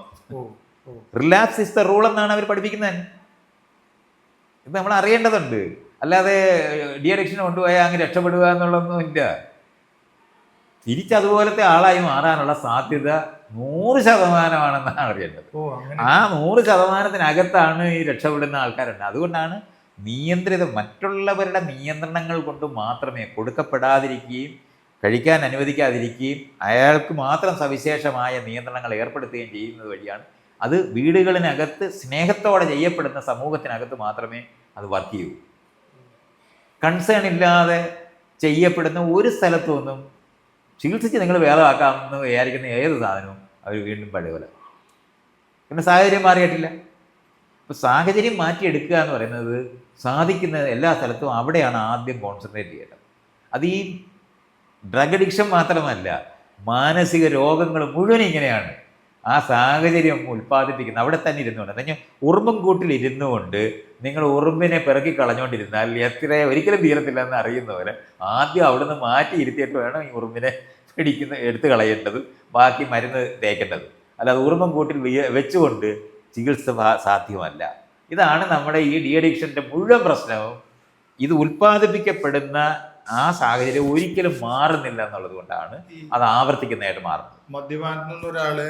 റിലാക്സ് ഈസ് ദ റൂൾ എന്നാണ് അവർ പഠിപ്പിക്കുന്നത്. ഇത് നമ്മൾ അറിയേണ്ടതുണ്ട്. അല്ലാതെ ഡി അഡിക്ഷന് കൊണ്ടുപോയാൽ അങ്ങ് രക്ഷപ്പെടുക എന്നുള്ളതൊന്നും ഇല്ല. തിരിച്ചതുപോലത്തെ ആളായി മാറാനുള്ള സാധ്യത 100% അറിയേണ്ടത്. ആ 100%-നകത്താണ് ഈ രക്ഷപ്പെടുന്ന ആൾക്കാരുണ്ട്. അതുകൊണ്ടാണ് മറ്റുള്ളവരുടെ നിയന്ത്രണങ്ങൾ കൊണ്ട് മാത്രമേ കൊടുക്കപ്പെടാതിരിക്കുകയും കഴിക്കാൻ അനുവദിക്കാതിരിക്കുകയും അയാൾക്ക് മാത്രം സവിശേഷമായ നിയന്ത്രണങ്ങൾ ഏർപ്പെടുത്തുകയും ചെയ്യുന്നത് വഴിയാണ്. അത് വീടുകളിനകത്ത് സ്നേഹത്തോടെ ചെയ്യപ്പെടുന്ന സമൂഹത്തിനകത്ത് മാത്രമേ അത് വർക്ക് ചെയ്യൂ. കൺസേൺ ഇല്ലാതെ ചെയ്യപ്പെടുന്ന ഒരു സ്ഥലത്തുനിന്നും ചികിത്സിച്ച് നിങ്ങൾ ഭേദമാക്കാമെന്ന് വിചാരിക്കുന്ന ഏത് സാധനവും അവർ വീണ്ടും പഴയപോലെ. പിന്നെ സാഹചര്യം മാറിയിട്ടില്ല. അപ്പോൾ സാഹചര്യം മാറ്റിയെടുക്കുക എന്ന് പറയുന്നത് സാധിക്കുന്ന എല്ലാ സ്ഥലത്തും അവിടെയാണ് ആദ്യം കോൺസെൻട്രേറ്റ് ചെയ്യേണ്ടത്. അത് ഈ ഡ്രഗ് അഡിക്ഷൻ മാത്രമല്ല, മാനസിക രോഗങ്ങൾ മുഴുവൻ ഇങ്ങനെയാണ്. ആ സാഹചര്യം ഉൽപ്പാദിപ്പിക്കുന്നത് അവിടെ തന്നെ ഇരുന്നുകൊണ്ട്. എന്നാൽ ഉറുമ്പും കൂട്ടിൽ ഇരുന്നു കൊണ്ട് നിങ്ങൾ ഉറുമ്പിനെ പിറക്കി കളഞ്ഞുകൊണ്ടിരുന്നാൽ ഒരിക്കലും തീരത്തില്ലെന്ന് അറിയുന്ന പോലെ ആദ്യം അവിടുന്ന് മാറ്റി ഇരുത്തിയിട്ട് വേണം ഈ ഉറുമ്പിനെ എടുത്ത് കളയേണ്ടത്, ബാക്കി മരുന്ന് തേക്കേണ്ടത്. അല്ലാതെ ഉറുമ്പും കൂട്ടിൽ വെച്ചുകൊണ്ട് ചികിത്സ സാധ്യമല്ല. ഇതാണ് നമ്മുടെ ഈ ഡി അഡിക്ഷൻ്റെ മുഴുവൻ പ്രശ്നവും. ഇത് ഉൽപ്പാദിപ്പിക്കപ്പെടുന്ന ആ സാഹചര്യം ഒരിക്കലും മാറുന്നില്ല എന്നുള്ളത് കൊണ്ടാണ് അത് ആവർത്തിക്കുന്നതായിട്ട് മാറുന്നത്. മദ്യപാനത്തിൽ നിന്ന് ഒരാള്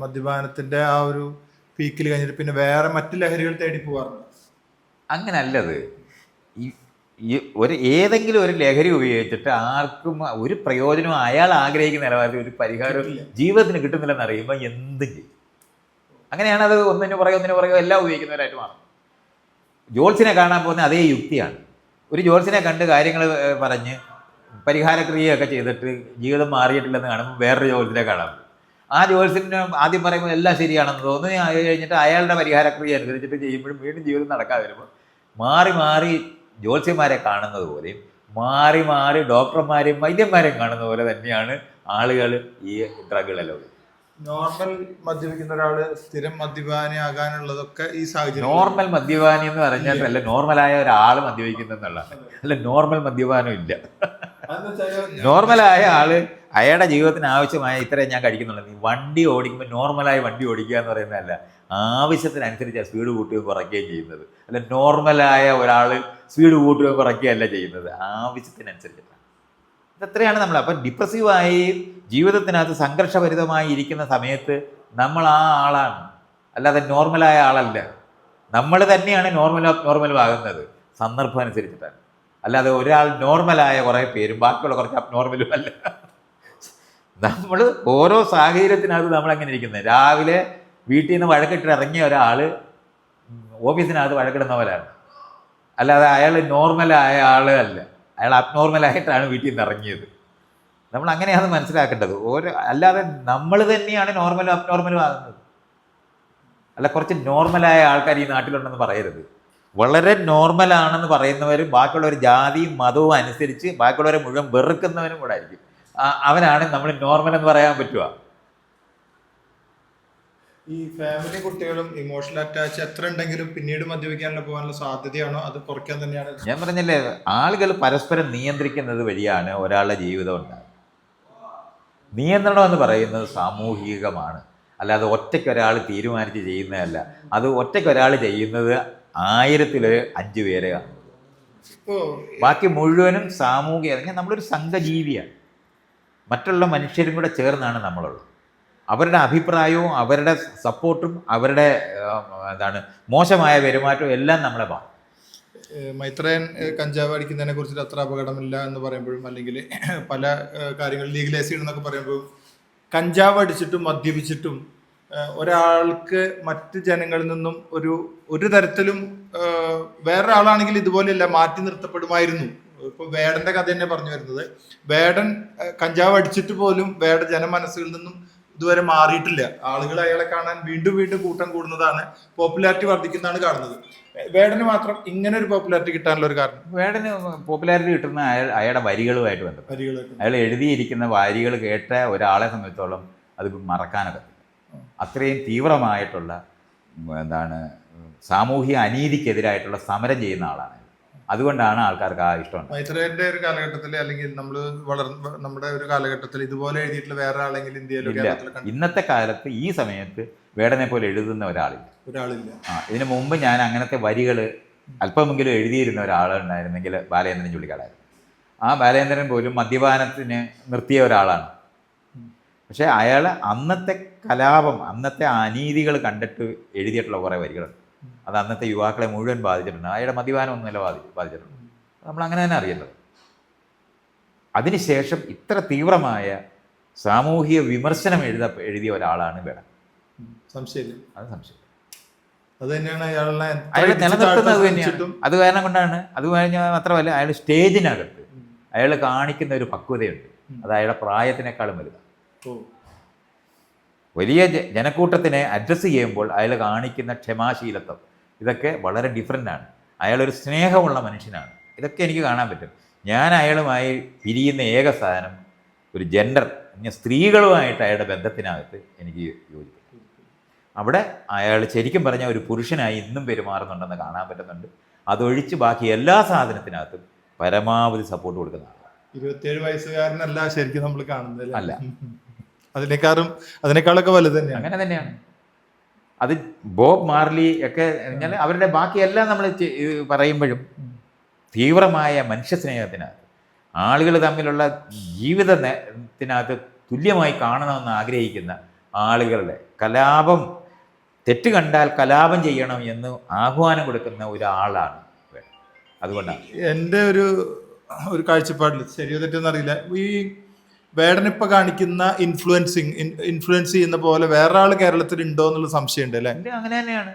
മദ്യപാനത്തിന്റെ ആ ഒരു പീക്കിൽ കഴിഞ്ഞിട്ട് പിന്നെ വേറെ മറ്റു ലഹരികൾ തേടി പോകാറുണ്ട്. അങ്ങനല്ലത്. ഏതെങ്കിലും ഒരു ലഹരി ഉപയോഗിച്ചിട്ട് ആർക്കും ഒരു പ്രയോജനവും അയാൾ ആഗ്രഹിക്കുന്ന നിലവാരത്തിൽ ഒരു പരിഹാരം ജീവിതത്തിന് കിട്ടുന്നില്ലെന്ന് അറിയുമ്പോൾ എന്തും ചെയ്യും. അങ്ങനെയാണ് അത് ഒന്നിനു പുറകെ എല്ലാം ഉപയോഗിക്കുന്നവരായിട്ട് മാറും. ജോത്സ്യനെ കാണാൻ പോകുന്ന അതേ യുക്തിയാണ്. ഒരു ജോത്സ്യനെ കണ്ട് കാര്യങ്ങൾ പറഞ്ഞ് പരിഹാരക്രിയയൊക്കെ ചെയ്തിട്ട് ജീവിതം മാറിയിട്ടില്ലെന്ന് കാണുമ്പോൾ വേറൊരു ജോത്സ്യനെ കാണാം. ആ ജോത്സ്യന് ആദ്യം പറയുമ്പോൾ എല്ലാം ശരിയാണെന്ന് തോന്നുന്നു. അത് കഴിഞ്ഞിട്ട് അയാളുടെ പരിഹാരക്രിയ അനുസരിച്ചിട്ട് ചെയ്യുമ്പോഴും വീണ്ടും ജീവിതം നടക്കാതെ വരുമ്പോൾ മാറി ജ്യോത്സ്യന്മാരെ കാണുന്നത് പോലെയും മാറി ഡോക്ടർമാരെയും വൈദ്യന്മാരെയും കാണുന്ന പോലെ തന്നെയാണ് ആളുകൾ ഈ ഡ്രഗുകളെല്ലാം. നോർമൽ മദ്യപിക്കുന്ന ഒരാള് സ്ഥിരം മദ്യപാനി ആകാനുള്ളതൊക്കെ ഈ സാഹചര്യം. നോർമൽ മദ്യപാനി എന്ന് പറഞ്ഞാൽ അല്ല നോർമലായ ഒരാൾ മദ്യപിക്കുന്നെന്നുള്ളതാണ്. അല്ല നോർമൽ മദ്യപാനം ഇല്ല. നോർമലായ ആള് അയാളുടെ ജീവിതത്തിന് ആവശ്യമായ ഇത്രയും ഞാൻ കഴിക്കുന്നുള്ളത്. നീ വണ്ടി ഓടിക്കുമ്പോൾ നോർമലായി വണ്ടി ഓടിക്കുക എന്ന് പറയുന്നതല്ല, ആവശ്യത്തിനനുസരിച്ച് സ്പീഡ് കൂട്ടുകയും കുറയ്ക്കുകയും ചെയ്യുന്നത്. അല്ല നോർമലായ ഒരാൾ സ്പീഡ് കൂട്ടുകയും കുറയ്ക്കുകയല്ല ചെയ്യുന്നത്, ആവശ്യത്തിനനുസരിച്ചിട്ടാണ്. ഇതെത്രയാണ് നമ്മൾ. അപ്പം ഡിപ്രസീവായി ജീവിതത്തിനകത്ത് സംഘർഷഭരിതമായി ഇരിക്കുന്ന സമയത്ത് നമ്മൾ ആ ആളാണ്, അല്ലാതെ നോർമലായ ആളല്ല. നമ്മൾ തന്നെയാണ് നോർമലും ആകുന്നത് സന്ദർഭം അനുസരിച്ചിട്ടാണ്. അല്ലാതെ ഒരാൾ നോർമലായ കുറേ പേരും ബാക്കിയുള്ള കുറച്ച് അബ്നോർമലും അല്ല. നമ്മൾ ഓരോ സാഹചര്യത്തിനകത്ത് നമ്മളെങ്ങനെ ഇരിക്കുന്നത്. രാവിലെ വീട്ടിൽ നിന്ന് വഴക്കിട്ട് ഇറങ്ങിയ ഒരാൾ ഓഫീസിനകത്ത് വഴക്കിടുന്ന പോലെയാണ്. അല്ലാതെ അയാൾ നോർമലായ ആൾ അല്ല, അയാൾ അബ്നോർമലായിട്ടാണ് വീട്ടിൽ നിന്ന് ഇറങ്ങിയത്. നമ്മൾ അങ്ങനെയാണ് മനസ്സിലാക്കേണ്ടത്. അല്ലാതെ നമ്മൾ തന്നെയാണ് നോർമലും അബ്നോർമലും ആകുന്നത്. അല്ല കുറച്ച് നോർമലായ ആൾക്കാർ ഈ നാട്ടിലുണ്ടെന്ന് പറയരുത്. വളരെ നോർമലാണെന്ന് പറയുന്നവർ ബാക്കിയുള്ളവർ ജാതിയും മതവും അനുസരിച്ച് ബാക്കിയുള്ളവരെ മുഴുവൻ വെറുക്കുന്നവനും കൂടെ ആയിരിക്കും. അവനാണ് നമ്മൾ നോർമൽ എന്ന് പറയാൻ പറ്റുക. ഈ ഫാമിലി കുട്ടികളും ഇമോഷണൽ അറ്റാച്ച് എത്ര ഉണ്ടെങ്കിലും പിന്നീട് മദ്യപിക്കാനുള്ള പോകാനുള്ള സാധ്യതയാണോ അത് കുറയ്ക്കാൻ തന്നെയാണ്? ഞാൻ പറഞ്ഞില്ലേ, ആളുകൾ പരസ്പരം നിയന്ത്രിക്കുന്നത് വഴിയാണ് ഒരാളുടെ ജീവിതം ഉണ്ടാകുന്നത്. നിയന്ത്രണം എന്ന് പറയുന്നത് സാമൂഹികമാണ്, അല്ലാതെ ഒറ്റയ്ക്കൊരാൾ തീരുമാനിച്ച് ചെയ്യുന്നതല്ല. അത് ഒറ്റയ്ക്കൊരാൾ ചെയ്യുന്നത് 1000-5 പേരെ കാണും. ബാക്കി മുഴുവനും സാമൂഹിക. നമ്മളൊരു സംഘജീവിയാണ്. മറ്റുള്ള മനുഷ്യരും കൂടെ ചേർന്നാണ് നമ്മളുള്ളത്. അവരുടെ അഭിപ്രായവും അവരുടെ സപ്പോർട്ടും അവരുടെ മോശമായ പെരുമാറ്റവും എല്ലാം നമ്മളെ ബാധിക്കും. മൈത്രേയൻ കഞ്ചാവ് അടിക്കുന്നതിനെ കുറിച്ചിട്ട് അത്ര അപകടമില്ല എന്ന് പറയുമ്പോഴും അല്ലെങ്കിൽ പല കാര്യങ്ങൾ ലീഗലൈസ് ചെയ്യണമെന്നൊക്കെ പറയുമ്പോഴും കഞ്ചാവ് അടിച്ചിട്ടും മദ്യപിച്ചിട്ടും ഒരാൾക്ക് മറ്റ് ജനങ്ങളിൽ നിന്നും ഒരു തരത്തിലും വേറൊരാളാണെങ്കിൽ ഇതുപോലെയല്ല മാറ്റി നിർത്തപ്പെടുമായിരുന്നു. ഇപ്പൊ വേടന്റെ കഥ തന്നെ പറഞ്ഞു വരുന്നത്, വേടൻ കഞ്ചാവ് അടിച്ചിട്ട് പോലും വേട ജനമനസ്സുകളിൽ നിന്നും ഇതുവരെ മാറിയിട്ടില്ല. ആളുകൾ അയാളെ കാണാൻ വീണ്ടും വീണ്ടും കൂട്ടം കൂടുന്നതാണ്, പോപ്പുലാരിറ്റി വർദ്ധിക്കുന്നതാണ് കാണുന്നത്. വേടന് മാത്രം ഇങ്ങനെ ഒരു പോപ്പുലാരിറ്റി കിട്ടാനുള്ള ഒരു കാരണം വേടന് പോപ്പുലാരിറ്റി കിട്ടുന്ന അയാളുടെ വരികളുമായിട്ട് ബന്ധപ്പെട്ട്. വരികളൊക്കെ അയാൾ എഴുതിയിരിക്കുന്ന വരികൾ കേട്ട ഒരാളെ സംബന്ധിച്ചോളം അത് മറക്കാനൊക്കത്തില്ല. അത്രയും തീവ്രമായിട്ടുള്ള എന്താണ് സാമൂഹിക അനീതിക്കെതിരായിട്ടുള്ള സമരം ചെയ്യുന്ന ആളാണ്. അതുകൊണ്ടാണ് ആൾക്കാർക്ക് ആ ഇഷ്ടമുണ്ട്. മൈത്രേയന്റെ ഒരു കാലഘട്ടത്തിൽ, അല്ലെങ്കിൽ നമ്മുടെ ഒരു കാലഘട്ടത്തിൽ ഇതുപോലെ എഴുതിയിട്ടുള്ള വേറെ ആളെങ്കിലും ഇന്ത്യയിലോ ഇല്ല. കേരളത്തിലോ കണ്ടിട്ടുണ്ടോ? ഇന്നത്തെ കാലത്ത് ഈ സമയത്ത് വേടനെ പോലെ എഴുതുന്ന ഒരാളില്ല. ഒരാളില്ല. ഇതിനു മുമ്പ് ഞാൻ അങ്ങനത്തെ വരികൾ അല്പമെങ്കിലും എഴുതിയിരുന്ന ഒരാളുണ്ടായിരുന്നെങ്കിൽ ബാലചന്ദ്രൻ ചുള്ളിക്കാടായിരുന്നു. ആ ബാലചന്ദ്രൻ പോലും മദ്യപാനത്തിന് നിർത്തിയ ഒരാളാണ്. പക്ഷേ അയാൾ അന്നത്തെ കലാപം, അന്നത്തെ അനീതികൾ കണ്ടിട്ട് എഴുതിയിട്ടുള്ള കുറേ വരികളുണ്ട്. അത് അന്നത്തെ യുവാക്കളെ മുഴുവൻ ബാധിച്ചിട്ടുണ്ട്. അയാളുടെ മദ്യപാനം ഒന്നുമല്ല ബാധിച്ചിട്ടുണ്ട്. നമ്മൾ അങ്ങനെ തന്നെ അറിയേണ്ടത്. അതിനുശേഷം ഇത്ര തീവ്രമായ സാമൂഹിക വിമർശനം എഴുതിയ ഒരാളാണ് വേടൻ. സംശയമില്ല, അത് സംശയം. അത് തന്നെയാണ് അയാളെ അയാൾ നിലനിർത്തുന്നത് തന്നെയാണ്. അത് കാരണം കൊണ്ടാണ്. അത് കഴിഞ്ഞാൽ മാത്രമല്ല, അയാൾ സ്റ്റേജിനകത്ത് അയാൾ കാണിക്കുന്ന ഒരു പക്വതയുണ്ട്. അത് അയാളുടെ പ്രായത്തിനേക്കാളും വലുതാണ്. വലിയ ജനക്കൂട്ടത്തിനെ അഡ്രസ്സ് ചെയ്യുമ്പോൾ അയാൾ കാണിക്കുന്ന ക്ഷമാശീലത്വം, ഇതൊക്കെ വളരെ ഡിഫറൻ്റാണ്. അയാളൊരു സ്നേഹമുള്ള മനുഷ്യനാണ്. ഇതൊക്കെ എനിക്ക് കാണാൻ പറ്റും. ഞാൻ അയാളുമായി പിരിയുന്ന ഏക സാധനം ഒരു ജെൻഡർ, സ്ത്രീകളുമായിട്ട് അയാളുടെ ബന്ധത്തിനകത്ത് എനിക്ക് യോജിക്കും. അവിടെ അയാൾ ശരിക്കും പറഞ്ഞാൽ ഒരു പുരുഷനായി ഇന്നും പെരുമാറുന്നുണ്ടെന്ന് കാണാൻ പറ്റുന്നുണ്ട്. അതൊഴിച്ച് ബാക്കി എല്ലാ സാധനത്തിനകത്തും പരമാവധി സപ്പോർട്ട് കൊടുക്കുന്ന ആളാണ്. 27 വയസ്സുകാരനല്ല ശരിക്കും നമ്മൾ കാണുന്നത്. അല്ല, അതിനേക്കാളൊക്കെ വലുത് തന്നെയാണ്. അങ്ങനെ തന്നെയാണ്. അത് ബോബ് മാർലി ഒക്കെ പറഞ്ഞാൽ അവരുടെ ബാക്കിയെല്ലാം നമ്മൾ പറയുമ്പോഴും തീവ്രമായ മനുഷ്യസ്നേഹത്തിനകത്ത്, ആളുകൾ തമ്മിലുള്ള ജീവിതത്തിനകത്ത് തുല്യമായി കാണണമെന്ന് ആഗ്രഹിക്കുന്ന ആളുകളുടെ കലാപം, തെറ്റ് കണ്ടാൽ കലാപം ചെയ്യണം എന്ന് ആഹ്വാനം കൊടുക്കുന്ന ഒരാളാണ്. അതുകൊണ്ടാണ് എൻ്റെ ഒരു കാഴ്ചപ്പാടിൽ, ശരിയോ തെറ്റെന്നറിയില്ല, ഈ വേടനിപ്പ കാണിക്കുന്ന ഇൻഫ്ലുവൻസ് ചെയ്യുന്ന പോലെ വേറെ ആൾ കേരളത്തിൽ ഉണ്ടോ എന്നുള്ള സംശയമുണ്ട് അല്ലേ? അങ്ങനെ തന്നെയാണ്.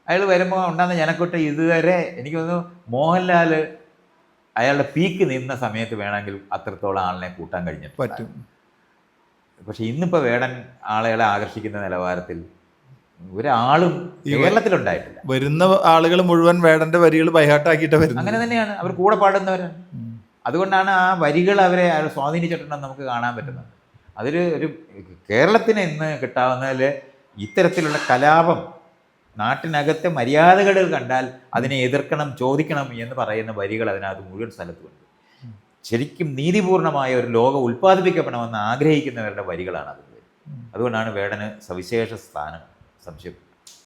അയാൾ വരുമ്പോൾ ഉണ്ടാകുന്ന ജനക്കൂട്ടം ഇതുവരെ എനിക്ക് തോന്നുന്നു മോഹൻലാൽ അയാളുടെ പീക്ക് നിന്ന സമയത്ത് വേണമെങ്കിൽ അത്രത്തോളം ആളിനെ കൂട്ടാൻ കഴിഞ്ഞിട്ട് പറ്റും. പക്ഷെ ഇന്നിപ്പോൾ വേടൻ ആളുകളെ ആകർഷിക്കുന്ന നിലവാരത്തിൽ ഒരാളും കേരളത്തിലുണ്ടായിട്ടില്ല. വരുന്ന ആളുകൾ മുഴുവൻ വേടന്റെ വരികൾ ബൈഹാർട്ടാക്കിയിട്ട് വരുന്നത്. അങ്ങനെ തന്നെയാണ്. അവർ കൂടെ പാടുന്നവരാണ്. അതുകൊണ്ടാണ് ആ വരികൾ അവരെ സ്വാധീനിച്ചിട്ടുണ്ടെന്ന് നമുക്ക് കാണാൻ പറ്റുന്നത്. ഒരു കേരളത്തിന് ഇന്ന് കിട്ടാവുന്നതിൽ ഇത്തരത്തിലുള്ള കലാപം, നാട്ടിനകത്തെ മര്യാദകൾ കണ്ടാൽ അതിനെ എതിർക്കണം, ചോദിക്കണം എന്ന് പറയുന്ന വരികൾ അതിനകത്ത് മുഴുവൻ സ്ഥലത്തുമുണ്ട്. ശരിക്കും നീതിപൂർണമായ ഒരു ലോകം ഉൽപ്പാദിപ്പിക്കപ്പെടണമെന്ന് ആഗ്രഹിക്കുന്നവരുടെ വരികളാണ് അത്. അതുകൊണ്ടാണ് വേടന് സവിശേഷ സ്ഥാനം. സംശയം.